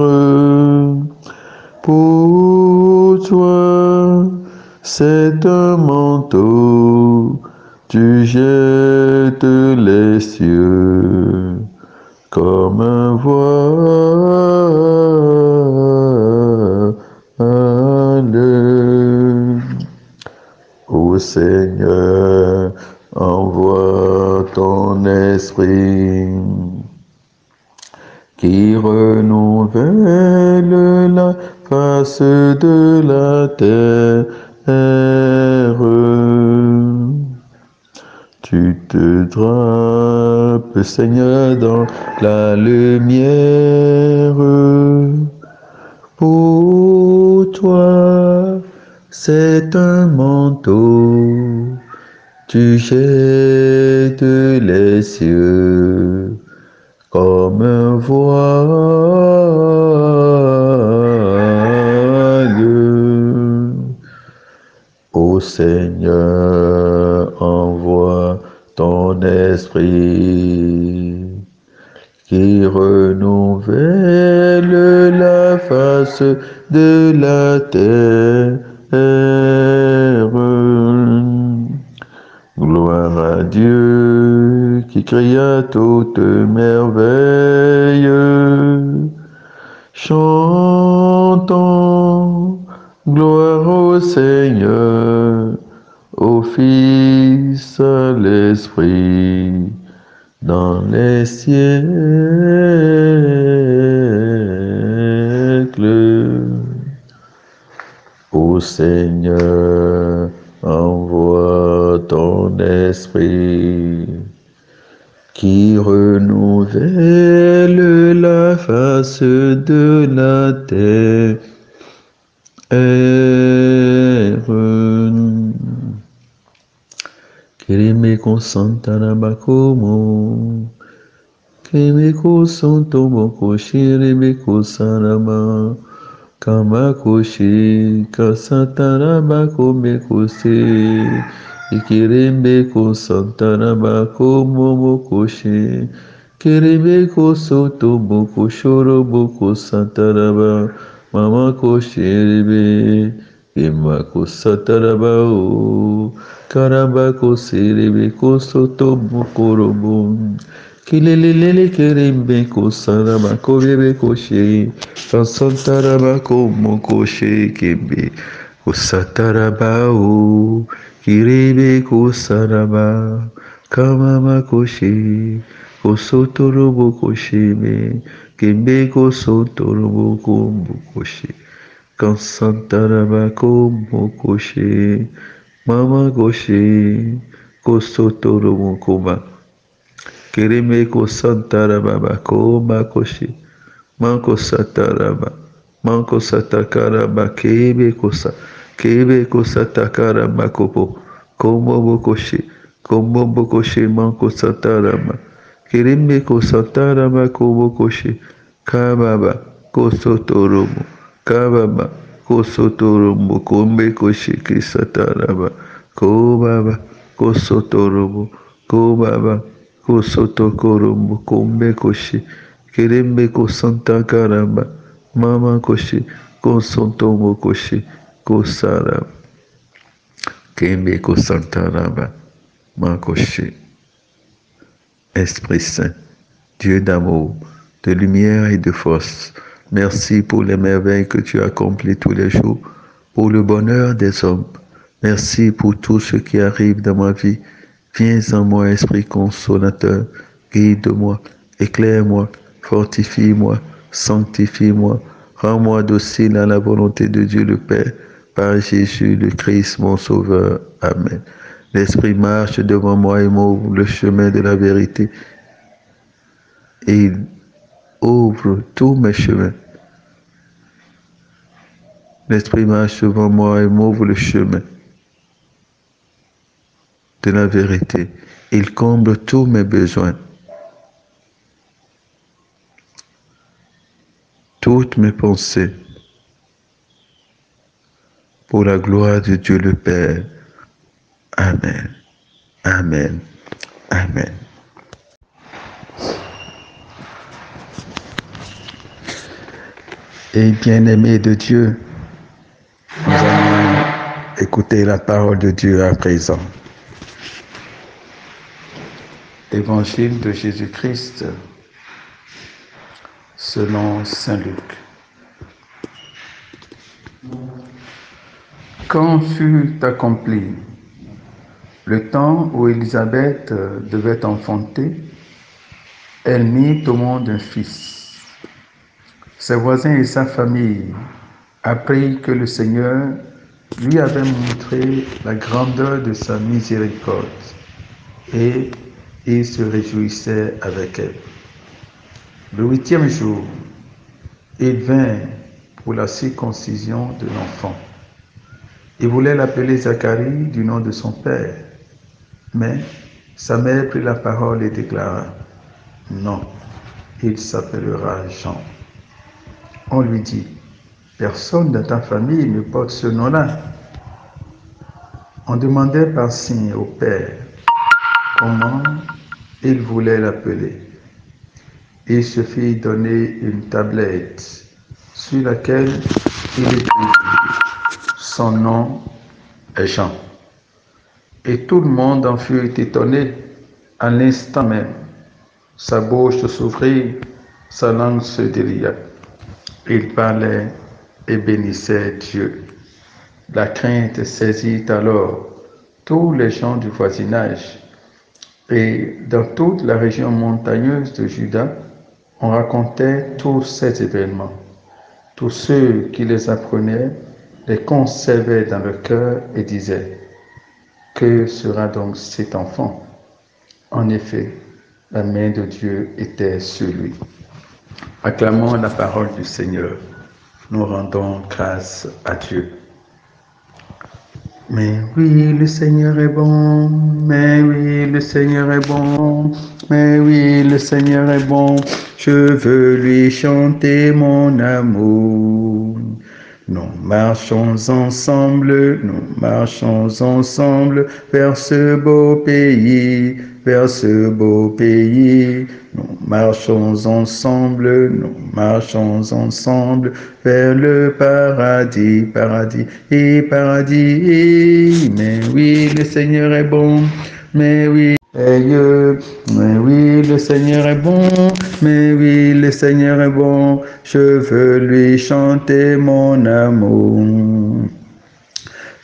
Pour toi, c'est un manteau, tu jettes les cieux comme un voile. Ô Seigneur, envoie ton esprit qui renouvelle la face de la terre. Tu te drapes, Seigneur, dans la lumière. Pour toi, c'est un manteau. Tu jettes les cieux comme un voile. Ô Seigneur, envoie ton esprit qui renouvelle la face de la terre. Gloire à Dieu qui cria toute merveille. Chantons gloire au Seigneur, au Fils, à l'Esprit, dans les siècles. Ô Seigneur, envoie ton Saint-Esprit, qui renouvelle la face de la terre. Kirime Santana Bakomo, Kirime Santo Boko Shiribe Sanama, Kamakoshi, Kasantana Bakome Kose, Ikirime Santana Bakomo Bokoshi, Kirime Soto Boko Shoro Boko Santaraba, Mama Koshiribe, Imako Sataraba o. Karabako serebe ko soto bokorobo. Kilelele kerembe ko saraba ko bebe ko she. Kasantaraba ko moko she kebe. Ko sataraba o. Kirebe ko saraba. Kamama ko she. Ko sotorobo ko shebe. Kebe ko sotorobo ko moko she. Kasantaraba ko moko she. Mama Goshi, Kosotoro Mokoma, Kereme Kosantaraba, Koma Koshi, Manko Sataraba, Manko Satakaraba, Kebe Kosatakaraba Kopo, Komo Bokoshi, Komo Bokoshi, Manko Sataraba, Kereme Kosataraba, Komo Koshi, Kababa, Kosotoromo, Kababa, Kosotoromo, Kombe Koshi, Kisataraba, Kobaba, Kosotoromo, Kobaba, Kosotokoromo, Kombe Koshi, Kerembe Kosanta Karamba, Mama Koshi, Kosotomo Koshi, Kosara, Kembe Kosantaraba, Makoshi. Esprit Saint, Dieu d'amour, de lumière et de force, merci pour les merveilles que tu accomplis tous les jours, pour le bonheur des hommes. Merci pour tout ce qui arrive dans ma vie. Viens en moi, Esprit consolateur, guide-moi, éclaire-moi, fortifie-moi, sanctifie-moi, rends-moi docile à la volonté de Dieu le Père, par Jésus le Christ, mon Sauveur. Amen. L'Esprit marche devant moi et m'ouvre le chemin de la vérité. Et il ouvre tous mes chemins. L'Esprit marche devant moi et m'ouvre le chemin de la vérité. Il comble tous mes besoins. Toutes mes pensées. Pour la gloire de Dieu le Père. Amen. Amen. Amen. Et bien-aimés de Dieu, nous allons écouter la parole de Dieu à présent. Évangile de Jésus-Christ selon saint Luc. Quand fut accompli le temps où Élisabeth devait enfanter, elle mit au monde un fils. Ses voisins et sa famille apprirent que le Seigneur lui avait montré la grandeur de sa miséricorde et il se réjouissait avec elle. Le 8e jour, il vint pour la circoncision de l'enfant. Il voulait l'appeler Zacharie du nom de son père, mais sa mère prit la parole et déclara: non, il s'appellera Jean. On lui dit: personne dans ta famille ne porte ce nom-là. On demandait par signe au père comment il voulait l'appeler. Il se fit donner une tablette sur laquelle il écrivit: son nom est Jean. Et tout le monde en fut étonné. À l'instant même, sa bouche s'ouvrit, sa langue se délia. Il parlait et bénissait Dieu. La crainte saisit alors tous les gens du voisinage. Et dans toute la région montagneuse de Juda, on racontait tous ces événements. Tous ceux qui les apprenaient les conservaient dans le cœur et disaient: Que sera donc cet enfant? En effet, la main de Dieu était sur lui. Acclamons la parole du Seigneur. Nous rendons grâce à Dieu. Mais oui, le Seigneur est bon, mais oui, le Seigneur est bon, mais oui, le Seigneur est bon, je veux lui chanter mon amour. Nous marchons ensemble vers ce beau pays, vers ce beau pays. Nous marchons ensemble vers le paradis, paradis et paradis. Mais oui, le Seigneur est bon, mais oui. Mais oui, le Seigneur est bon, mais oui, le Seigneur est bon, je veux lui chanter mon amour.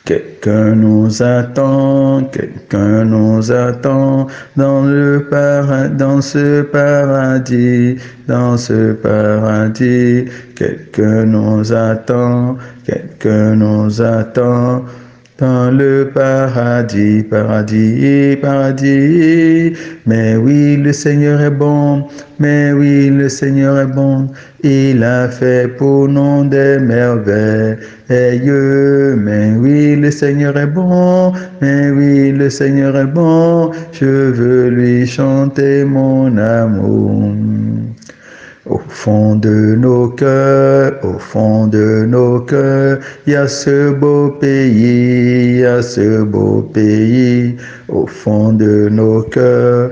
Quelqu'un nous attend dans ce paradis, quelqu'un nous attend dans le paradis, paradis. Mais oui, le Seigneur est bon, mais oui, le Seigneur est bon, il a fait pour nous des merveilles. Mais oui, le Seigneur est bon, mais oui, le Seigneur est bon, je veux lui chanter mon amour. Au fond de nos cœurs, il y a ce beau pays, Au fond de nos cœurs,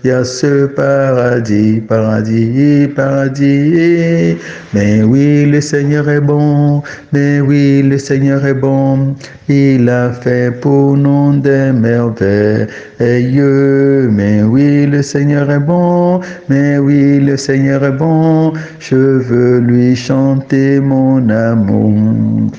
il y a ce paradis, paradis. Mais oui, le Seigneur est bon, mais oui, le Seigneur est bon, il a fait pour nous des merveilles. Mais oui, le Seigneur est bon, mais oui, le Seigneur est bon, je veux lui chanter mon amour.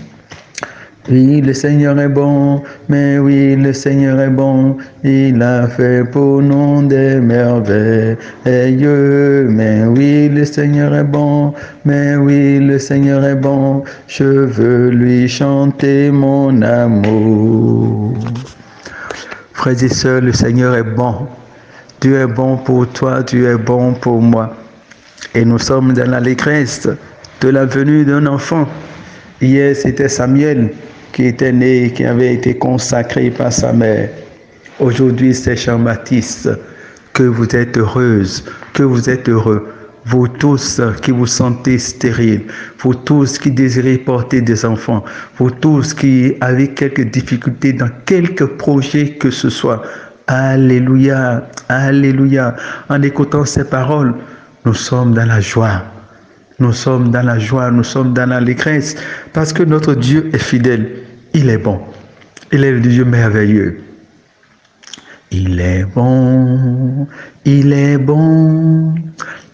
Oui, le Seigneur est bon, mais oui, le Seigneur est bon, il a fait pour nous des merveilles. Mais oui, le Seigneur est bon, mais oui, le Seigneur est bon, je veux lui chanter mon amour. Frères et sœurs, le Seigneur est bon. Dieu est bon pour toi, Dieu est bon pour moi. Et nous sommes dans l'allégresse de la venue d'un enfant. Hier, c'était Samuel qui était né, qui avait été consacré par sa mère. Aujourd'hui, c'est Jean-Baptiste. Que vous êtes heureuse, que vous êtes heureux. Vous tous qui vous sentez stériles, vous tous qui désirez porter des enfants, vous tous qui avez quelques difficultés dans quelque projet que ce soit. Alléluia, alléluia. En écoutant ces paroles, nous sommes dans la joie. Nous sommes dans la joie, nous sommes dans l'allégresse, parce que notre Dieu est fidèle. Il est bon. Il est le Dieu merveilleux. Il est bon, il est bon.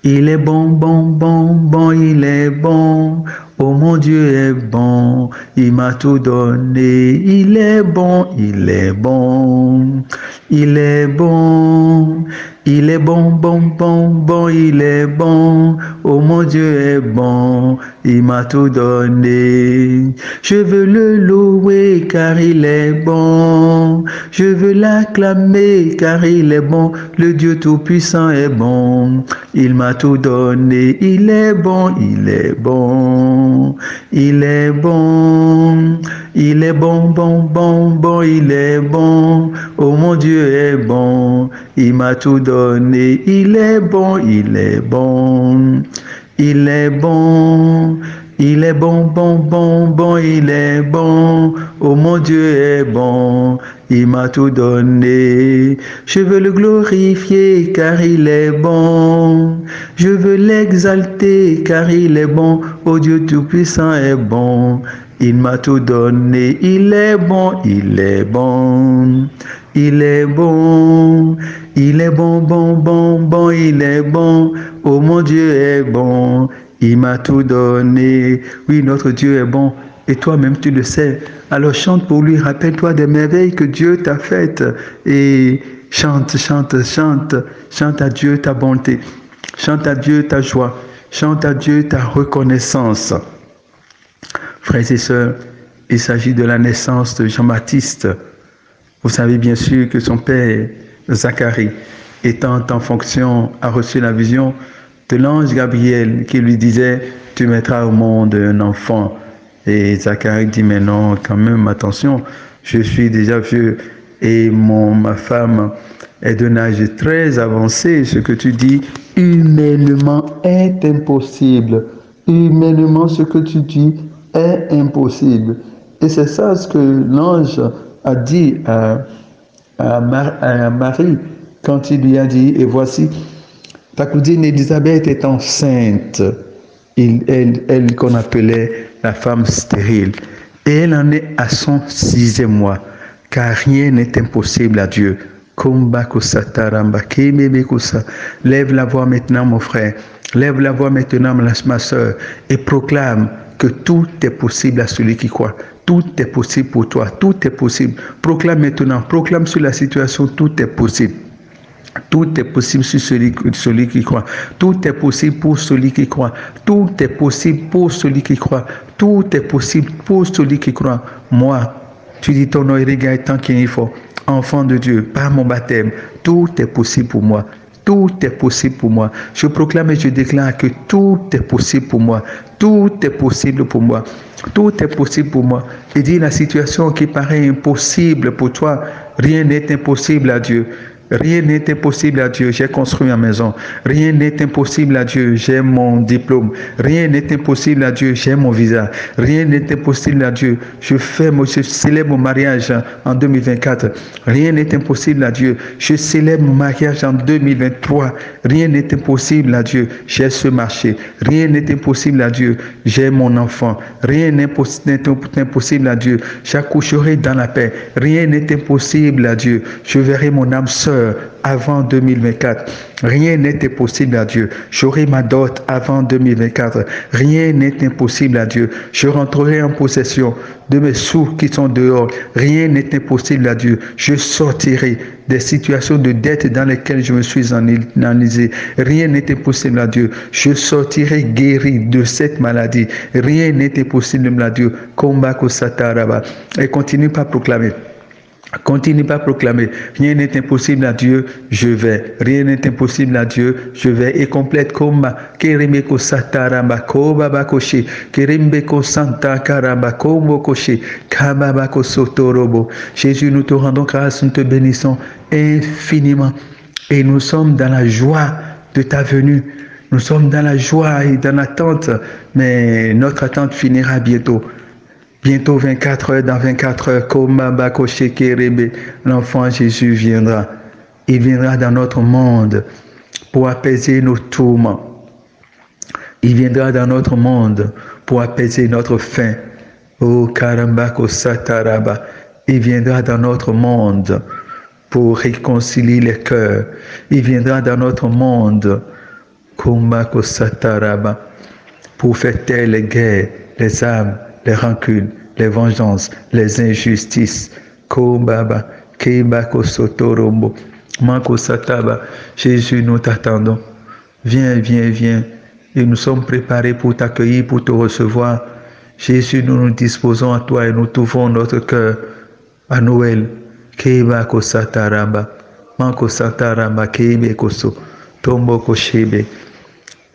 Il est bon, bon, bon, bon, il est bon. Oh mon Dieu est bon, il m'a tout donné. Il est bon, il est bon. Il est bon, il est bon, bon, bon, bon, il est bon. Oh mon Dieu est bon, il m'a tout donné. Je veux le louer car il est bon. Je veux l'acclamer car il est bon. Le Dieu Tout-Puissant est bon. Il m'a tout donné. Il est bon, il est bon. Il est bon. Il est bon, bon, bon, bon, il est bon. Oh mon Dieu est bon. Il m'a tout donné. Il est bon, il est bon. Il est bon. Il est bon, bon, bon, bon, il est bon. Oh mon Dieu est bon. Il m'a tout donné. Je veux le glorifier car il est bon. Je veux l'exalter car il est bon. Oh Dieu Tout-Puissant est bon. Il m'a tout donné. Il est bon, il est bon. Il est bon. Il est bon, bon, bon, bon, il est bon. Oh mon Dieu est bon. Il m'a tout donné. Oui, notre Dieu est bon. Et toi-même, tu le sais. Alors chante pour lui. Rappelle-toi des merveilles que Dieu t'a faites. Et chante, chante, chante. Chante à Dieu ta bonté. Chante à Dieu ta joie. Chante à Dieu ta reconnaissance. Frères et sœurs, Il s'agit de la naissance de Jean-Baptiste. Vous savez bien sûr que son père, Zacharie, étant en fonction, a reçu la vision de l'ange Gabriel qui lui disait « Tu mettras au monde un enfant ». Et Zacharie dit « Mais non, quand même, attention, je suis déjà vieux et ma femme est d'un âge très avancé. Ce que tu dis, humainement, est impossible. Humainement, ce que tu dis est impossible. » Et c'est ça ce que l'ange a dit à Marie quand il lui a dit, et voici, ta cousine Élisabeth est enceinte, elle qu'on appelait la femme stérile, et elle en est à son 6e mois, car rien n'est impossible à Dieu. Lève la voix maintenant, mon frère, lève la voix maintenant, ma soeur, et proclame que tout est possible à celui qui croit. Tout est possible pour toi, tout est possible. Proclame maintenant, proclame sur la situation, tout est possible. Tout est possible sur celui qui croit. Tout est possible pour celui qui croit. Tout est possible pour celui qui croit. Tout est possible pour celui qui croit. Moi, tu dis ton nom et tant qu'il faut. Enfant de Dieu, par mon baptême, tout est possible pour moi. Tout est possible pour moi. Je proclame et je déclare que tout est possible pour moi. Tout est possible pour moi. Tout est possible pour moi. Et dis la situation qui paraît impossible pour toi, rien n'est impossible à Dieu. Rien n'est impossible à Dieu. J'ai construit ma maison. Rien n'est impossible à Dieu. J'ai mon diplôme. Rien n'est impossible à Dieu. J'ai mon visa. Rien n'est impossible à Dieu. Je célèbre mon mariage en 2024. Rien n'est impossible à Dieu. Je célèbre mon mariage en 2023. Rien n'est impossible à Dieu. J'ai ce marché. Rien n'est impossible à Dieu. J'ai mon enfant. Rien n'est impossible à Dieu. J'accoucherai dans la paix. Rien n'est impossible à Dieu. Je verrai mon âme sœur avant 2024. Rien n'est impossible à Dieu. J'aurai ma dot avant 2024. Rien n'est impossible à Dieu. Je rentrerai en possession de mes sous qui sont dehors. Rien n'est impossible à Dieu. Je sortirai des situations de dette dans lesquelles je me suis enlisé. Rien n'est impossible à Dieu. Je sortirai guéri de cette maladie. Rien n'est impossible à Dieu. Combat Sataraba. Et continue pas à proclamer. Continue pas à proclamer. Rien n'est impossible à Dieu, je vais. Rien n'est impossible à Dieu, je vais. Et complète combat. Kerimeko sataramba kobaba koshi. Kerimbeko santa karamba kombo koshi. Kababa sotorobo. Jésus, nous te rendons grâce, nous te bénissons infiniment. Et nous sommes dans la joie de ta venue. Nous sommes dans la joie et dans l'attente. Mais notre attente finira bientôt. Bientôt 24 heures, dans 24 heures, l'enfant Jésus viendra. Il viendra dans notre monde pour apaiser nos tourments. Il viendra dans notre monde pour apaiser notre faim. Oh Karambako Sataraba. Il viendra dans notre monde pour réconcilier les cœurs. Il viendra dans notre monde, Kumbako Sataraba, pour faire taire les guerres, les âmes, les rancunes, les vengeances, les injustices. Kobaba, Kebako Sotorombo, Mako Sataba. Jésus, nous t'attendons. Viens, viens, viens. Et nous sommes préparés pour t'accueillir, pour te recevoir. Jésus, nous nous disposons à toi et nous t'ouvrons notre cœur à Noël. Kebako Sataraba, Mako Sataraba, Kebekoso, Tomboko Shebe,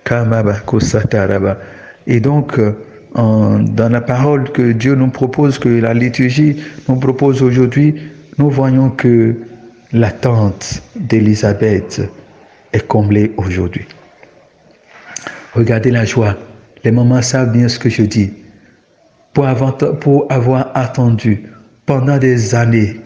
Kamaba Kosataraba. Et donc, dans la parole que Dieu nous propose, que la liturgie nous propose aujourd'hui, nous voyons que l'attente d'Élisabeth est comblée aujourd'hui. Regardez la joie. Les mamans savent bien ce que je dis. Pour avoir attendu pendant des années,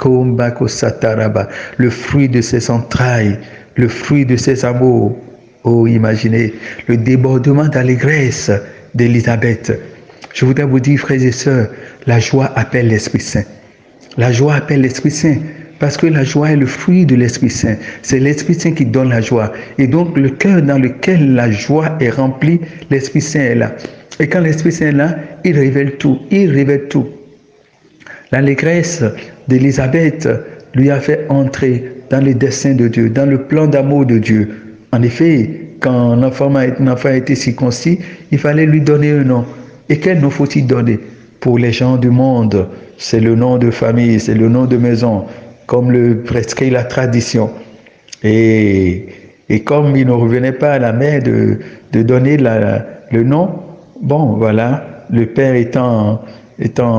le fruit de ses entrailles, le fruit de ses amours. Oh, imaginez le débordement d'allégresse d'Élisabeth. Je voudrais vous dire, frères et sœurs, la joie appelle l'Esprit Saint. La joie appelle l'Esprit Saint parce que la joie est le fruit de l'Esprit Saint. C'est l'Esprit Saint qui donne la joie. Et donc, le cœur dans lequel la joie est remplie, l'Esprit Saint est là. Et quand l'Esprit Saint est là, il révèle tout. Il révèle tout. L'allégresse d'Élisabeth lui a fait entrer dans les desseins de Dieu, dans le plan d'amour de Dieu. En effet, quand un enfant a été circoncis, il fallait lui donner un nom. Et quel nom faut-il donner? Pour les gens du monde, c'est le nom de famille, c'est le nom de maison, comme le prescrit la tradition. Et comme il ne revenait pas à la mère de donner le nom, bon, voilà, le père étant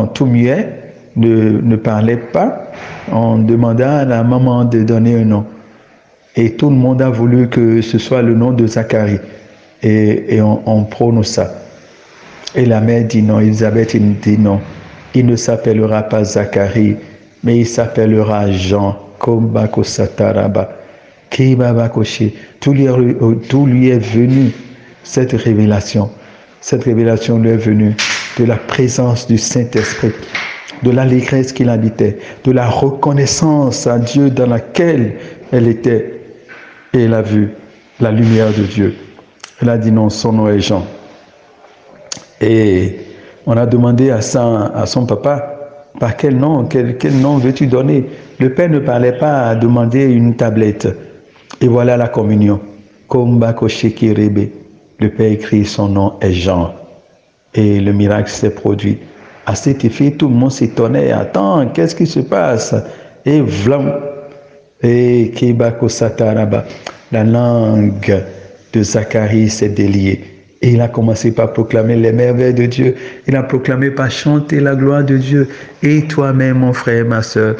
tout muet, ne parlait pas, on demanda à la maman de donner un nom. Et tout le monde a voulu que ce soit le nom de Zacharie. Et on prononce ça. Et la mère dit non, Élisabeth dit non. Il ne s'appellera pas Zacharie, mais il s'appellera Jean. Tout lui est venu, cette révélation. Cette révélation lui est venue de la présence du Saint-Esprit, de l'allégresse qu'il habitait, de la reconnaissance à Dieu dans laquelle elle était. Et elle a vu la lumière de Dieu. Elle a dit non, son nom est Jean. Et on a demandé à son papa, par quel nom veux-tu donner? Le père ne parlait pas à demander une tablette. Et voilà la communion. Le père écrit, son nom est Jean. Et le miracle s'est produit. À cet effet, tout le monde s'étonnait. Attends, qu'est-ce qui se passe? Et vlam. Et la langue de Zacharie s'est déliée. Et il a commencé par proclamer les merveilles de Dieu. Il a proclamé par chanter la gloire de Dieu. Et toi-même, mon frère, ma soeur,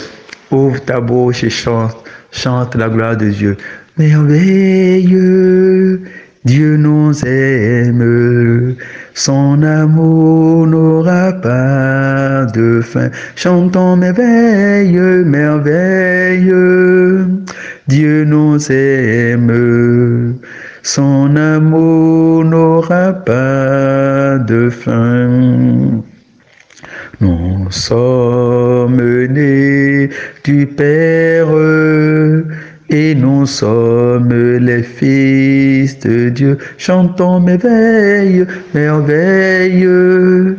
ouvre ta bouche et chante la gloire de Dieu. Merveilleux, Dieu nous aime, son amour n'aura pas de fin. Chantons merveilleux, merveilleux, Dieu nous aime, son amour n'aura pas de fin. Nous sommes nés du Père et nous sommes les fils de Dieu. Chantons merveilleux, merveilleux,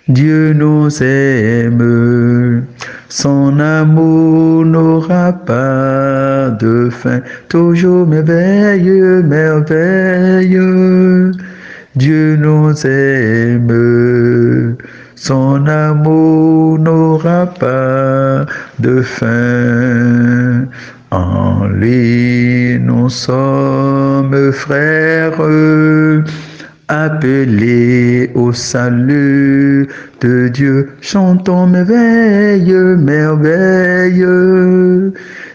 Dieu nous aime, son amour n'aura pas de fin. Toujours merveilleux, merveilleux, Dieu nous aime, son amour n'aura pas de fin. En lui nous sommes frères, appelés au salut de Dieu. Chantons merveilleux, merveilleux,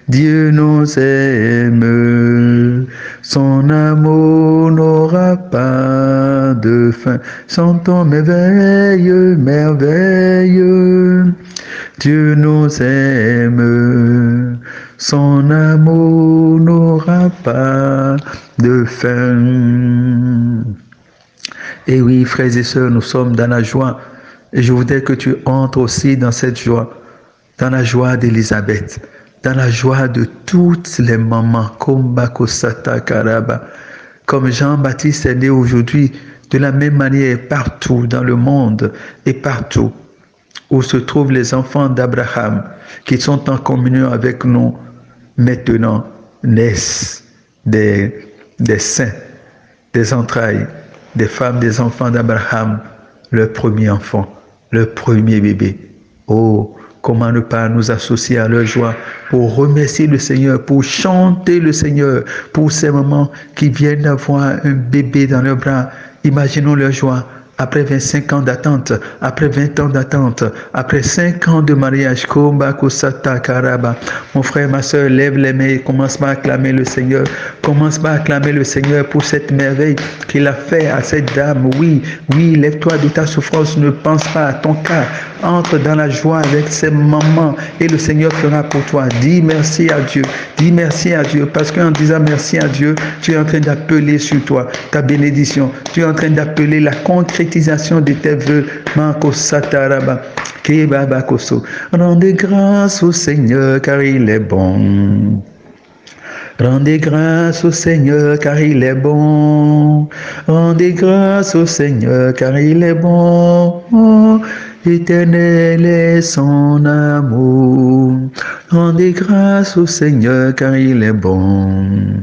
Dieu nous aime, son amour n'aura pas de fin. Chantons merveilleux, merveilleux, Dieu nous aime, son amour n'aura pas de fin. Et oui, frères et sœurs, nous sommes dans la joie. Et je voudrais que tu entres aussi dans cette joie, dans la joie d'Élisabeth, dans la joie de toutes les mamans, comme Jean-Baptiste est né aujourd'hui, de la même manière partout dans le monde et partout où se trouvent les enfants d'Abraham qui sont en communion avec nous, maintenant naissent des saints, des entrailles, des femmes, des enfants d'Abraham, le premier enfant, le premier bébé. Oh, comment ne pas nous associer à leur joie pour remercier le Seigneur, pour chanter le Seigneur, pour ces mamans qui viennent d'avoir un bébé dans leurs bras. Imaginons leur joie. Après 25 ans d'attente, après 20 ans d'attente, après 5 ans de mariage, mon frère, ma soeur, lève les mains et commence par acclamer le Seigneur. Commence par acclamer le Seigneur pour cette merveille qu'il a fait à cette dame. Oui, oui, lève-toi de ta souffrance, ne pense pas à ton cas. Entre dans la joie avec ces mamans et le Seigneur fera pour toi. Dis merci à Dieu. Dis merci à Dieu parce qu'en disant merci à Dieu, tu es en train d'appeler sur toi ta bénédiction. Tu es en train d'appeler la concrétisation de tes vœux. Rendez grâce au Seigneur car il est bon. Rendez grâce au Seigneur car il est bon. Rendez grâce au Seigneur car il est bon. Éternel est son amour. Rendez grâce au Seigneur car il est bon.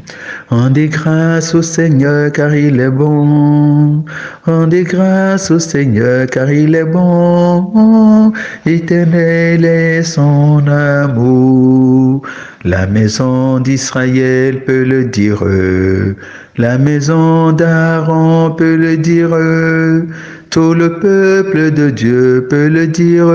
Rendez grâce au Seigneur car il est bon. Rendez grâce au Seigneur car il est bon, éternel est son amour. La maison d'Israël peut le dire, la maison d'Aaron peut le dire, tout le peuple de Dieu peut le dire.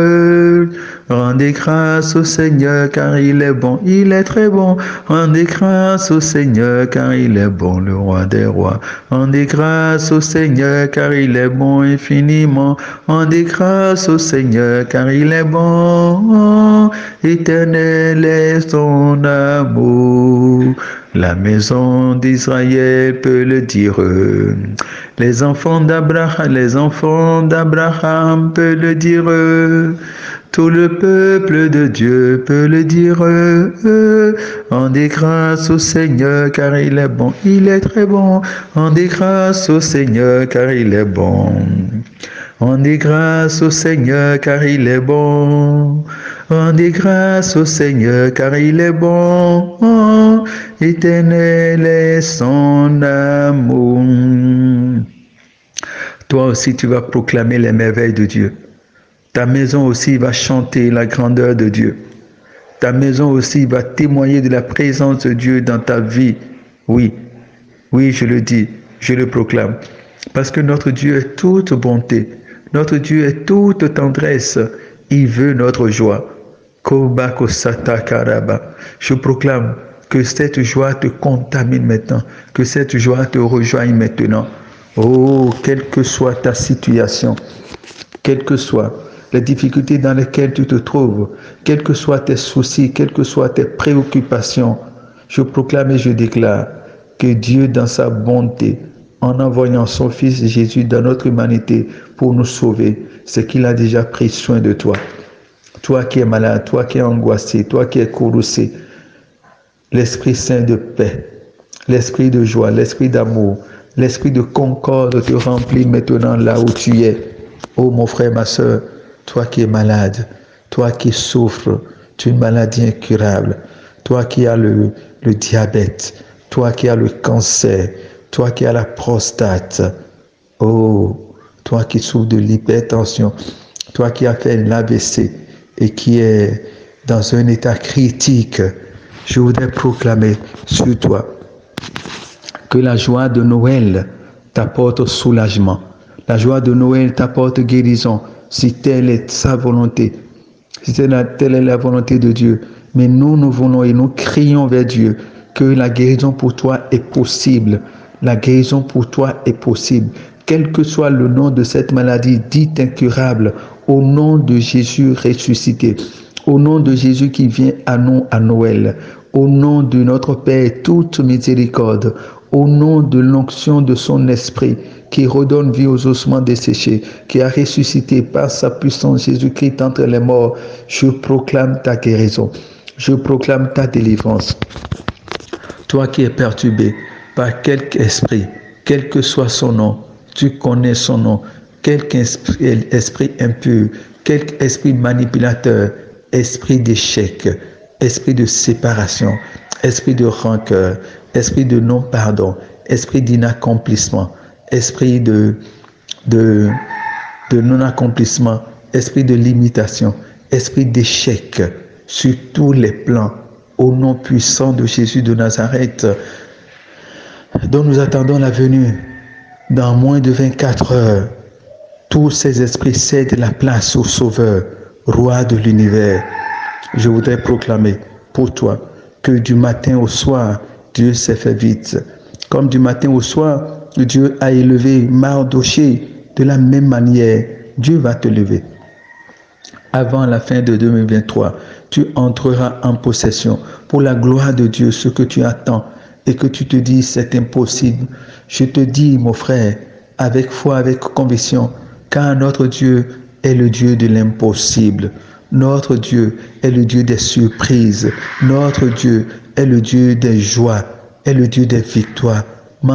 Rendez grâce au Seigneur car il est bon, il est très bon. Rendez grâce au Seigneur car il est bon, le roi des rois. Rendez grâce au Seigneur car il est bon infiniment. Rendez grâce au Seigneur car il est bon, éternel est son amour. La maison d'Israël peut le dire. Les enfants d'Abraham peuvent le dire. Tout le peuple de Dieu peut le dire. Rendez grâce au Seigneur car il est bon, il est très bon. Rendez grâce au Seigneur car il est bon. Rendez grâce au Seigneur car il est bon. Rendez grâce au Seigneur car il est bon. Éternel est son amour. Toi aussi tu vas proclamer les merveilles de Dieu. Ta maison aussi va chanter la grandeur de Dieu. Ta maison aussi va témoigner de la présence de Dieu dans ta vie. Oui, oui, je le dis, je le proclame. Parce que notre Dieu est toute bonté. Notre Dieu est toute tendresse. Il veut notre joie. Je proclame que cette joie te contamine maintenant. Que cette joie te rejoigne maintenant. Oh, quelle que soit ta situation, quelles que soient les difficultés dans lesquelles tu te trouves, quels que soient tes soucis, quelles que soient tes préoccupations, je proclame et je déclare que Dieu, dans sa bonté, en envoyant son Fils Jésus dans notre humanité pour nous sauver, c'est qu'il a déjà pris soin de toi. Toi qui es malade, toi qui es angoissé, toi qui es courroucé, l'Esprit Saint de paix, l'Esprit de joie, l'Esprit d'amour, l'Esprit de concorde te remplit maintenant là où tu es. Oh mon frère, ma soeur, toi qui es malade, toi qui souffres d'une maladie incurable, toi qui as le diabète, toi qui as le cancer, toi qui as la prostate, oh, toi qui souffres de l'hypertension, toi qui as fait l'AVC et qui est dans un état critique, je voudrais proclamer sur toi que la joie de Noël t'apporte soulagement. La joie de Noël t'apporte guérison, si telle est sa volonté, si telle est la volonté de Dieu. Mais nous voulons et nous crions vers Dieu que la guérison pour toi est possible. La guérison pour toi est possible. Quel que soit le nom de cette maladie dite incurable, au nom de Jésus ressuscité, au nom de Jésus qui vient à nous à Noël, au nom de notre Père toute miséricorde, au nom de l'onction de son esprit qui redonne vie aux ossements desséchés, qui a ressuscité par sa puissance Jésus-Christ entre les morts, je proclame ta guérison, je proclame ta délivrance. Toi qui es perturbé par quelque esprit, quel que soit son nom, tu connais son nom, quelque esprit impur, quelque esprit manipulateur, esprit d'échec, esprit de séparation, esprit de rancœur, esprit de non-pardon, esprit d'inaccomplissement, esprit de non-accomplissement, esprit de limitation, esprit d'échec sur tous les plans, au nom puissant de Jésus de Nazareth, dont nous attendons la venue dans moins de 24 heures. Tous ces esprits cèdent la place au Sauveur, Roi de l'univers. Je voudrais proclamer pour toi que du matin au soir, Dieu s'est fait vite. Comme du matin au soir, Dieu a élevé Mardoché, de la même manière, Dieu va te lever. Avant la fin de 2023, tu entreras en possession pour la gloire de Dieu, ce que tu attends et que tu te dis c'est impossible. Je te dis, mon frère, avec foi, avec conviction, car notre Dieu est le Dieu de l'impossible. Notre Dieu est le Dieu des surprises. Notre Dieu est le Dieu des joies, est le Dieu des victoires. Nous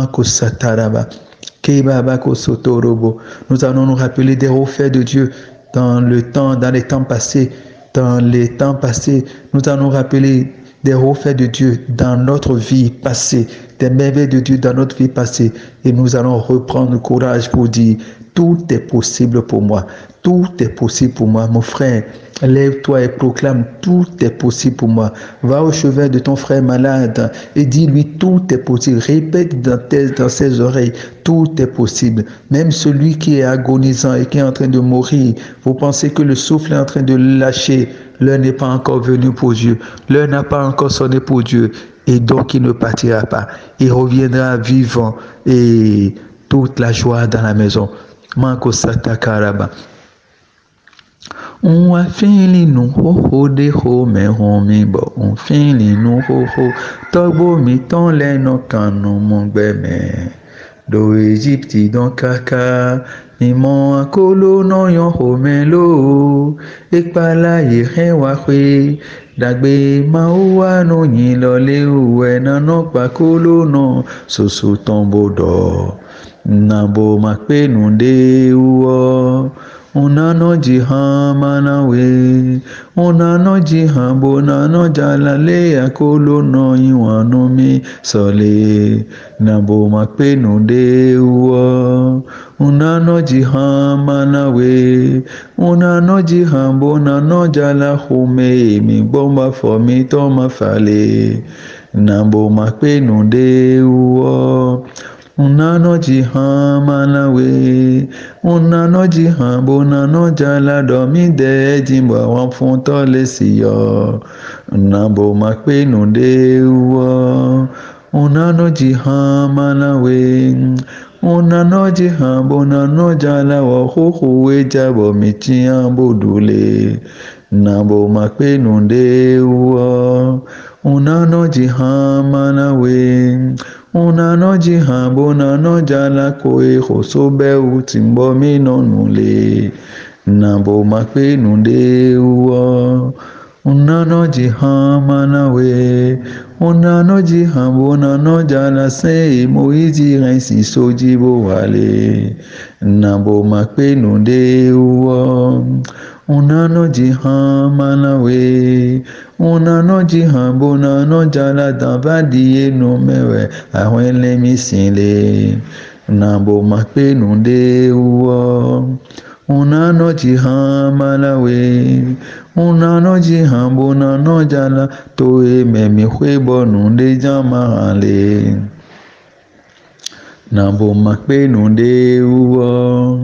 allons nous rappeler des hauts faits de Dieu dans les temps passés. Dans les temps passés, nous allons nous rappeler des hauts faits de Dieu dans notre vie passée, des merveilles de Dieu dans notre vie passée. Et nous allons reprendre le courage pour dire, tout est possible pour moi. Tout est possible pour moi, mon frère. Lève-toi et proclame, tout est possible pour moi. Va au chevet de ton frère malade et dis-lui, tout est possible. Répète dans ses oreilles, tout est possible. Même celui qui est agonisant et qui est en train de mourir, vous pensez que le souffle est en train de lâcher. L'heure n'est pas encore venue pour Dieu. L'heure n'a pas encore sonné pour Dieu. Et donc il ne partira pas. Il reviendra vivant et toute la joie dans la maison. Manko Sata Karaba. On a fini nous ho de ho me ho mi bo on fini nous ho togbo mi ton le no kanu mo gbe me do Egypte don kaka mi mo akolo no yon ho me lo ipala ye hen wa pe dagbe ma o wa no yin lo le uwe na no pa kolo no soso tombo do na bo ma pe nu de uwo Unano jihan manawe, unano jihan bonano jalale akolo no iwanu mi sole, nabo makpenu de uwa. Unano jihan manawe, unano jihan bonano jala hume mi bomba for mi toma fale, nabo makpenu de uwa. Unano jihan manawe, unano jihan bonano jala domi de jimba wan fonto le siyo. Nabo makpe no de uwa. Unano jihan manawe, unano jihan bonano jala wa huwe jabo michi ambodule. Nabo makpe no de uwa. Unano jihan manawe. Unano jihan bonano jala koe hosobe utimbo mino nule. Nabo makpe nunde uwa. Unano jihan manawe. Unano jihan bonano jala se moizi rensi sojibo wale. Nabo makpe nunde uwa. Unano jihan manawe. Unano jihan bonano jala danvadiye no mewe ahwen le misile. Nabo makpe nunde uwa. Unano jihan manawe. Unano jihan bonano jala toe memi hwebo nunde jamahale. Nabo makpe nunde uwa.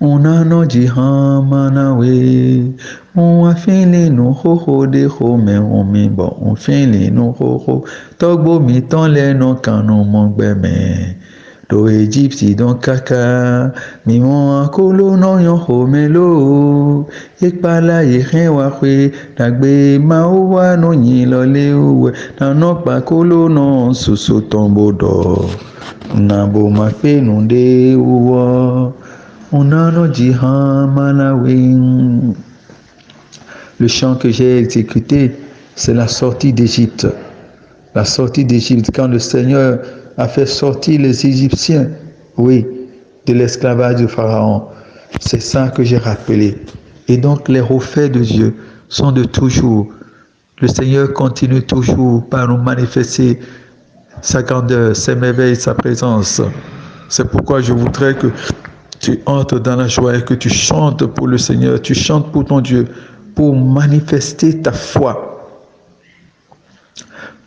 Unano jihan manawe. On a fini nous ho de ho me on mi bon on fini nous ho togbo mi ton le no kanu mo gbe me do Egypte don kaka mi mo akolo no yon ho me lo ipala ye hen wa pe dagbe ma o wa no yin lo le uwe na no pa kolo no soso tombo do na bo ma pe nu de uwo unano jihan manawe. Le chant que j'ai exécuté, c'est la sortie d'Égypte. La sortie d'Égypte, quand le Seigneur a fait sortir les Égyptiens, oui, de l'esclavage du Pharaon. C'est ça que j'ai rappelé. Et donc les refaits de Dieu sont de toujours. Le Seigneur continue toujours par nous manifester sa grandeur, ses merveilles, sa présence. C'est pourquoi je voudrais que tu entres dans la joie et que tu chantes pour le Seigneur, tu chantes pour ton Dieu, pour manifester ta foi.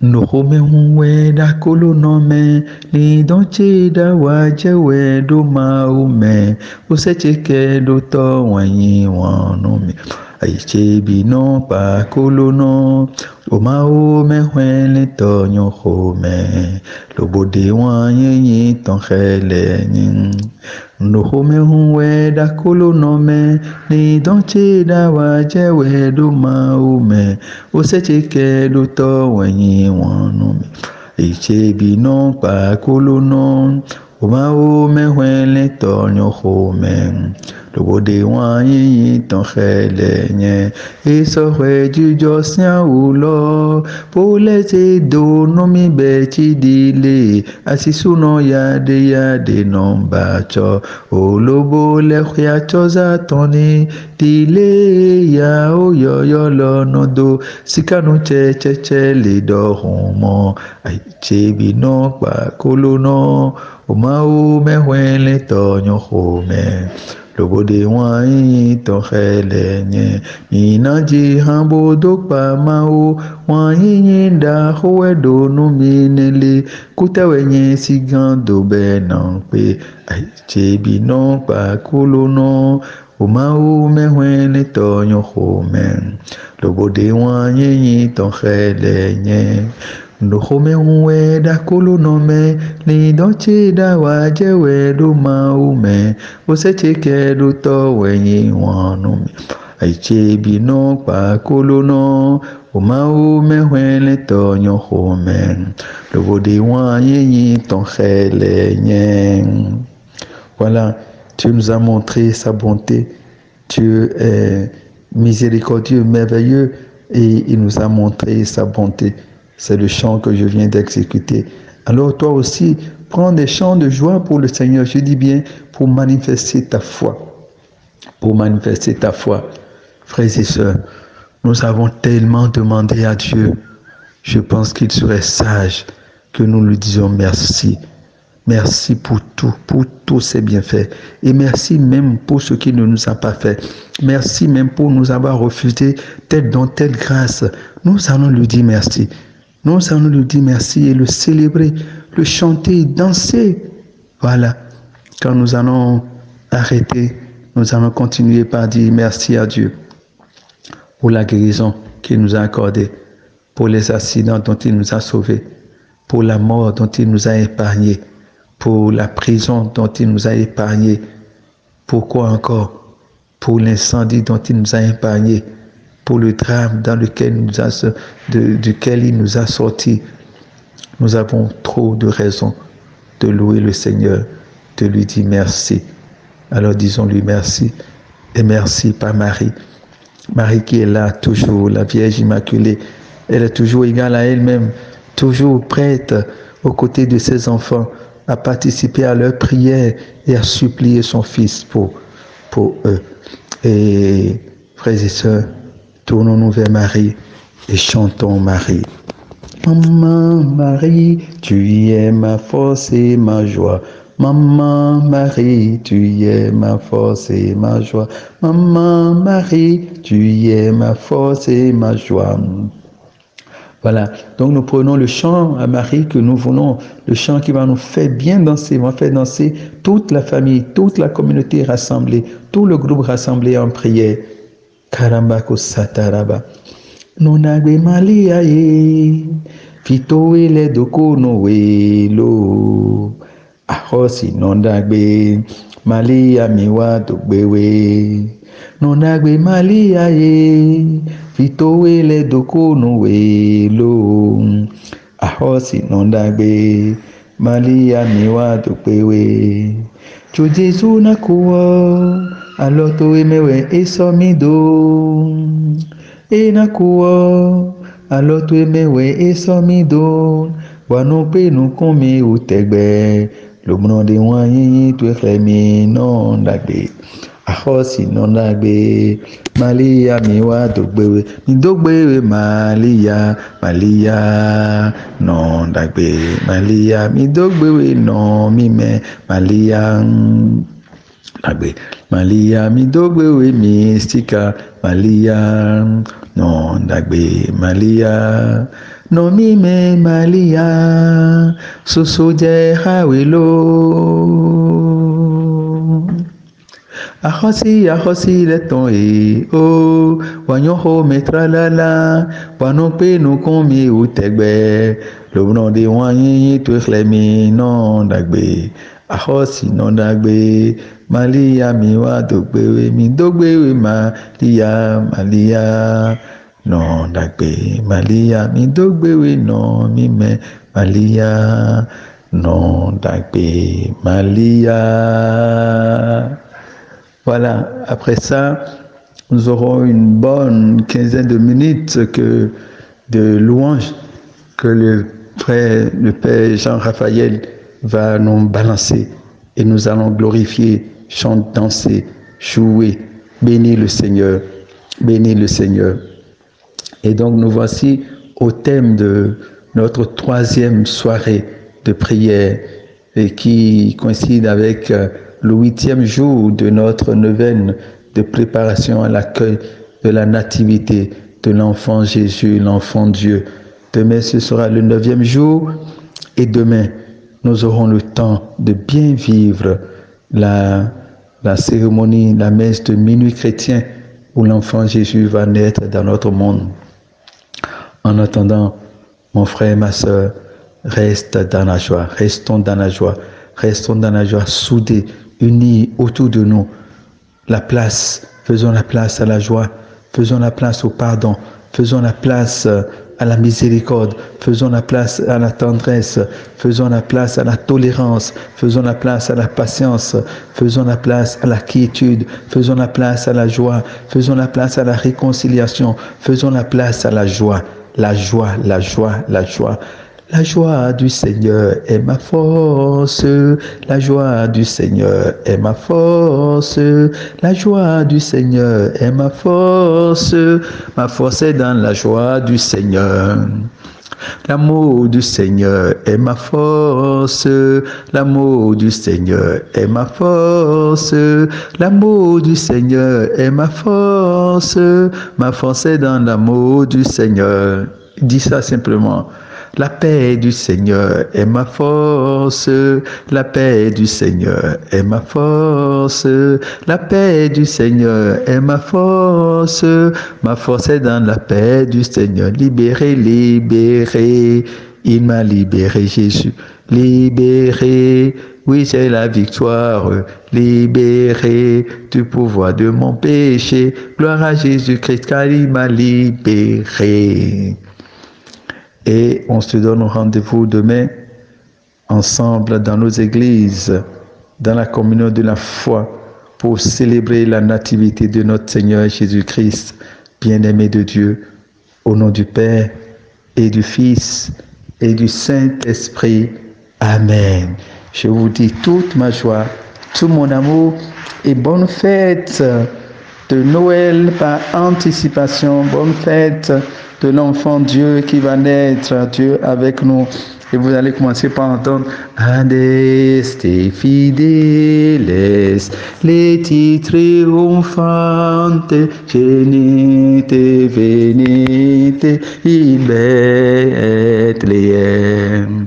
Nohome huwe da kolono me ni donche da wajewe do maume usecheke do to wanyi wanome aiche bino pa kolono o maume hwele to nyohome lobode wanyi ton hele nyin. Nohome huwe da kolono me ni donche da wajewe do maume usecheke do to wanyi wanome aiche bino pa kolono o maume hwele to nyohome le bode wan yin ton khele nye e so re du josian ou lo pour les do no mi be chi dile asisu no ya de non bacho o lobo le khia choza toni dile ya o yo lo no do sikanu che le do homo ai chebi no pa kolono o mau me wele to nyo home lobo de wan to khele nye inaji hambo do pa mau wan da howe do no minele kutawe nye sigando be non pe ai chebi no pa kolono o mau me wele to nyo home lobo de wan to khele nye no home uwe da kolo no me ni donche da waje we do maume o se cheke do to we wanu me ai chebi no pa kolo no o maume wele to nyo home le bodi wan ton khele nye. Voilà, tu nous as montré sa bonté, Dieu est miséricordieux, merveilleux, et il nous a montré sa bonté. C'est le chant que je viens d'exécuter. Alors toi aussi, prends des chants de joie pour le Seigneur. Je dis bien, pour manifester ta foi. Pour manifester ta foi. Frères et sœurs, nous avons tellement demandé à Dieu. Je pense qu'il serait sage que nous lui disions merci. Merci pour tous ces bienfaits. Et merci même pour ce qu'il ne nous a pas fait. Merci même pour nous avoir refusé telle dont telle grâce. Nous allons lui dire merci. Nous allons lui dire merci et le célébrer, le chanter, danser. Voilà. Quand nous allons arrêter, nous allons continuer par dire merci à Dieu pour la guérison qu'il nous a accordée, pour les accidents dont il nous a sauvés, pour la mort dont il nous a épargnés, pour la prison dont il nous a épargnés. Pourquoi encore? Pour l'incendie dont il nous a épargnés, pour le drame dans lequel duquel il nous a sortis. Nous avons trop de raisons de louer le Seigneur, de lui dire merci. Alors disons-lui merci. Et merci par Marie. Marie qui est là toujours, la Vierge Immaculée. Elle est toujours égale à elle-même, toujours prête aux côtés de ses enfants à participer à leurs prières et à supplier son Fils pour eux. Et frères et sœurs, tournons-nous vers Marie et chantons Marie. Maman Marie, tu es ma force et ma joie. Maman Marie, tu es ma force et ma joie. Maman Marie, tu es ma force et ma joie. Voilà, donc nous prenons le chant à Marie que nous voulons, le chant qui va nous faire bien danser, va faire danser toute la famille, toute la communauté rassemblée, tout le groupe rassemblé en prière. Karambako sataraba. Nonagbe malia ye, fito ele doko no welo. Ahosi nondagbe malia miwa dogbewe. Nonagbe malia ye, fito ele doko no welo. Ahosi nondagbe malia miwa dogbewe. Jo Jesu na kuwa. Aloto emewe esomido enakuo aloto emewe esomido wano pe nu kome utegbe lomno de wanyi tu efemi non dagbe ahosi non dagbe Malia miwa dogbewe mi dogbewe Malia non dagbe Malia mi dogbewe non mime Malia dagbe Malia mi dogbewe mystica Malia non dagbe Malia no mime Malia soso je hawelo ahosi leton o wanyo ho metra lala wano pe no komi utegbe lobno de wanyi to chlemi non dagbe ahosi non dagbe Malia miwa dogbewe mi dogbewe Malia non dagbe Malia mi dogbewe non mime Malia non dagbe Malia. Voilà, après ça, nous aurons une bonne quinzaine de minutes de louanges que le Père Jean-Raphaël va nous balancer et nous allons glorifier, chanter, danser, jouer, bénir le Seigneur, bénir le Seigneur. Et donc nous voici au thème de notre troisième soirée de prière et qui coïncide avec le 8e jour de notre neuvaine de préparation à l'accueil de la nativité de l'enfant Jésus, l'enfant Dieu. Demain, ce sera le 9e jour et demain, nous aurons le temps de bien vivre la cérémonie, la messe de minuit chrétien où l'enfant Jésus va naître dans notre monde. En attendant, mon frère, ma soeur, reste dans la joie, restons dans la joie, soudés, unis autour de nous. Faisons la place à la joie, faisons la place au pardon, faisons la place à la miséricorde, faisons la place à la tendresse, faisons la place à la tolérance, faisons la place à la patience, faisons la place à la quiétude, faisons la place à la joie, faisons la place à la réconciliation, faisons la place à la joie. La joie, la joie, la joie. La joie du Seigneur est ma force. La joie du Seigneur est ma force. La joie du Seigneur est ma force. Ma force est dans la joie du Seigneur. L'amour du Seigneur est ma force, l'amour du Seigneur est ma force, l'amour du Seigneur est ma force est dans l'amour du Seigneur. Dis ça simplement. La paix du Seigneur est ma force, la paix du Seigneur est ma force, la paix du Seigneur est ma force est dans la paix du Seigneur. Libéré, libéré, il m'a libéré Jésus, libéré, oui j'ai la victoire, libéré du pouvoir de mon péché, gloire à Jésus-Christ car il m'a libéré. Et on se donne rendez-vous demain ensemble dans nos églises, dans la communion de la foi, pour célébrer la nativité de notre Seigneur Jésus-Christ, bien-aimé de Dieu, au nom du Père et du Fils et du Saint-Esprit. Amen. Je vous dis toute ma joie, tout mon amour et bonne fête de Noël par anticipation, bonne fête de l'enfant Dieu qui va naître, Dieu avec nous. Et vous allez commencer par entendre Adeste fideles, leti triomphante, genite venite in Bethlehem.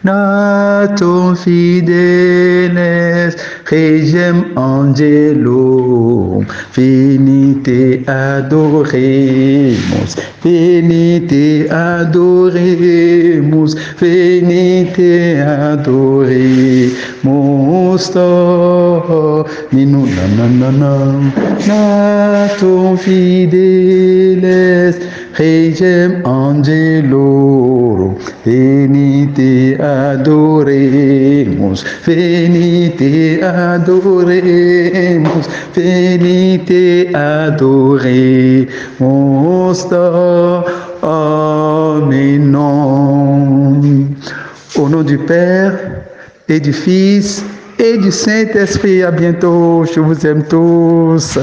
Natum fideles, regem angelum, venite adoremus, venite adoremus, venite adoremus Domini, natum fideles, regem angelum, venite adoremus, venite adoremus, venite adoremus Domini. Au nom du Père et du Fils et du Saint-Esprit, à bientôt. Je vous aime tous.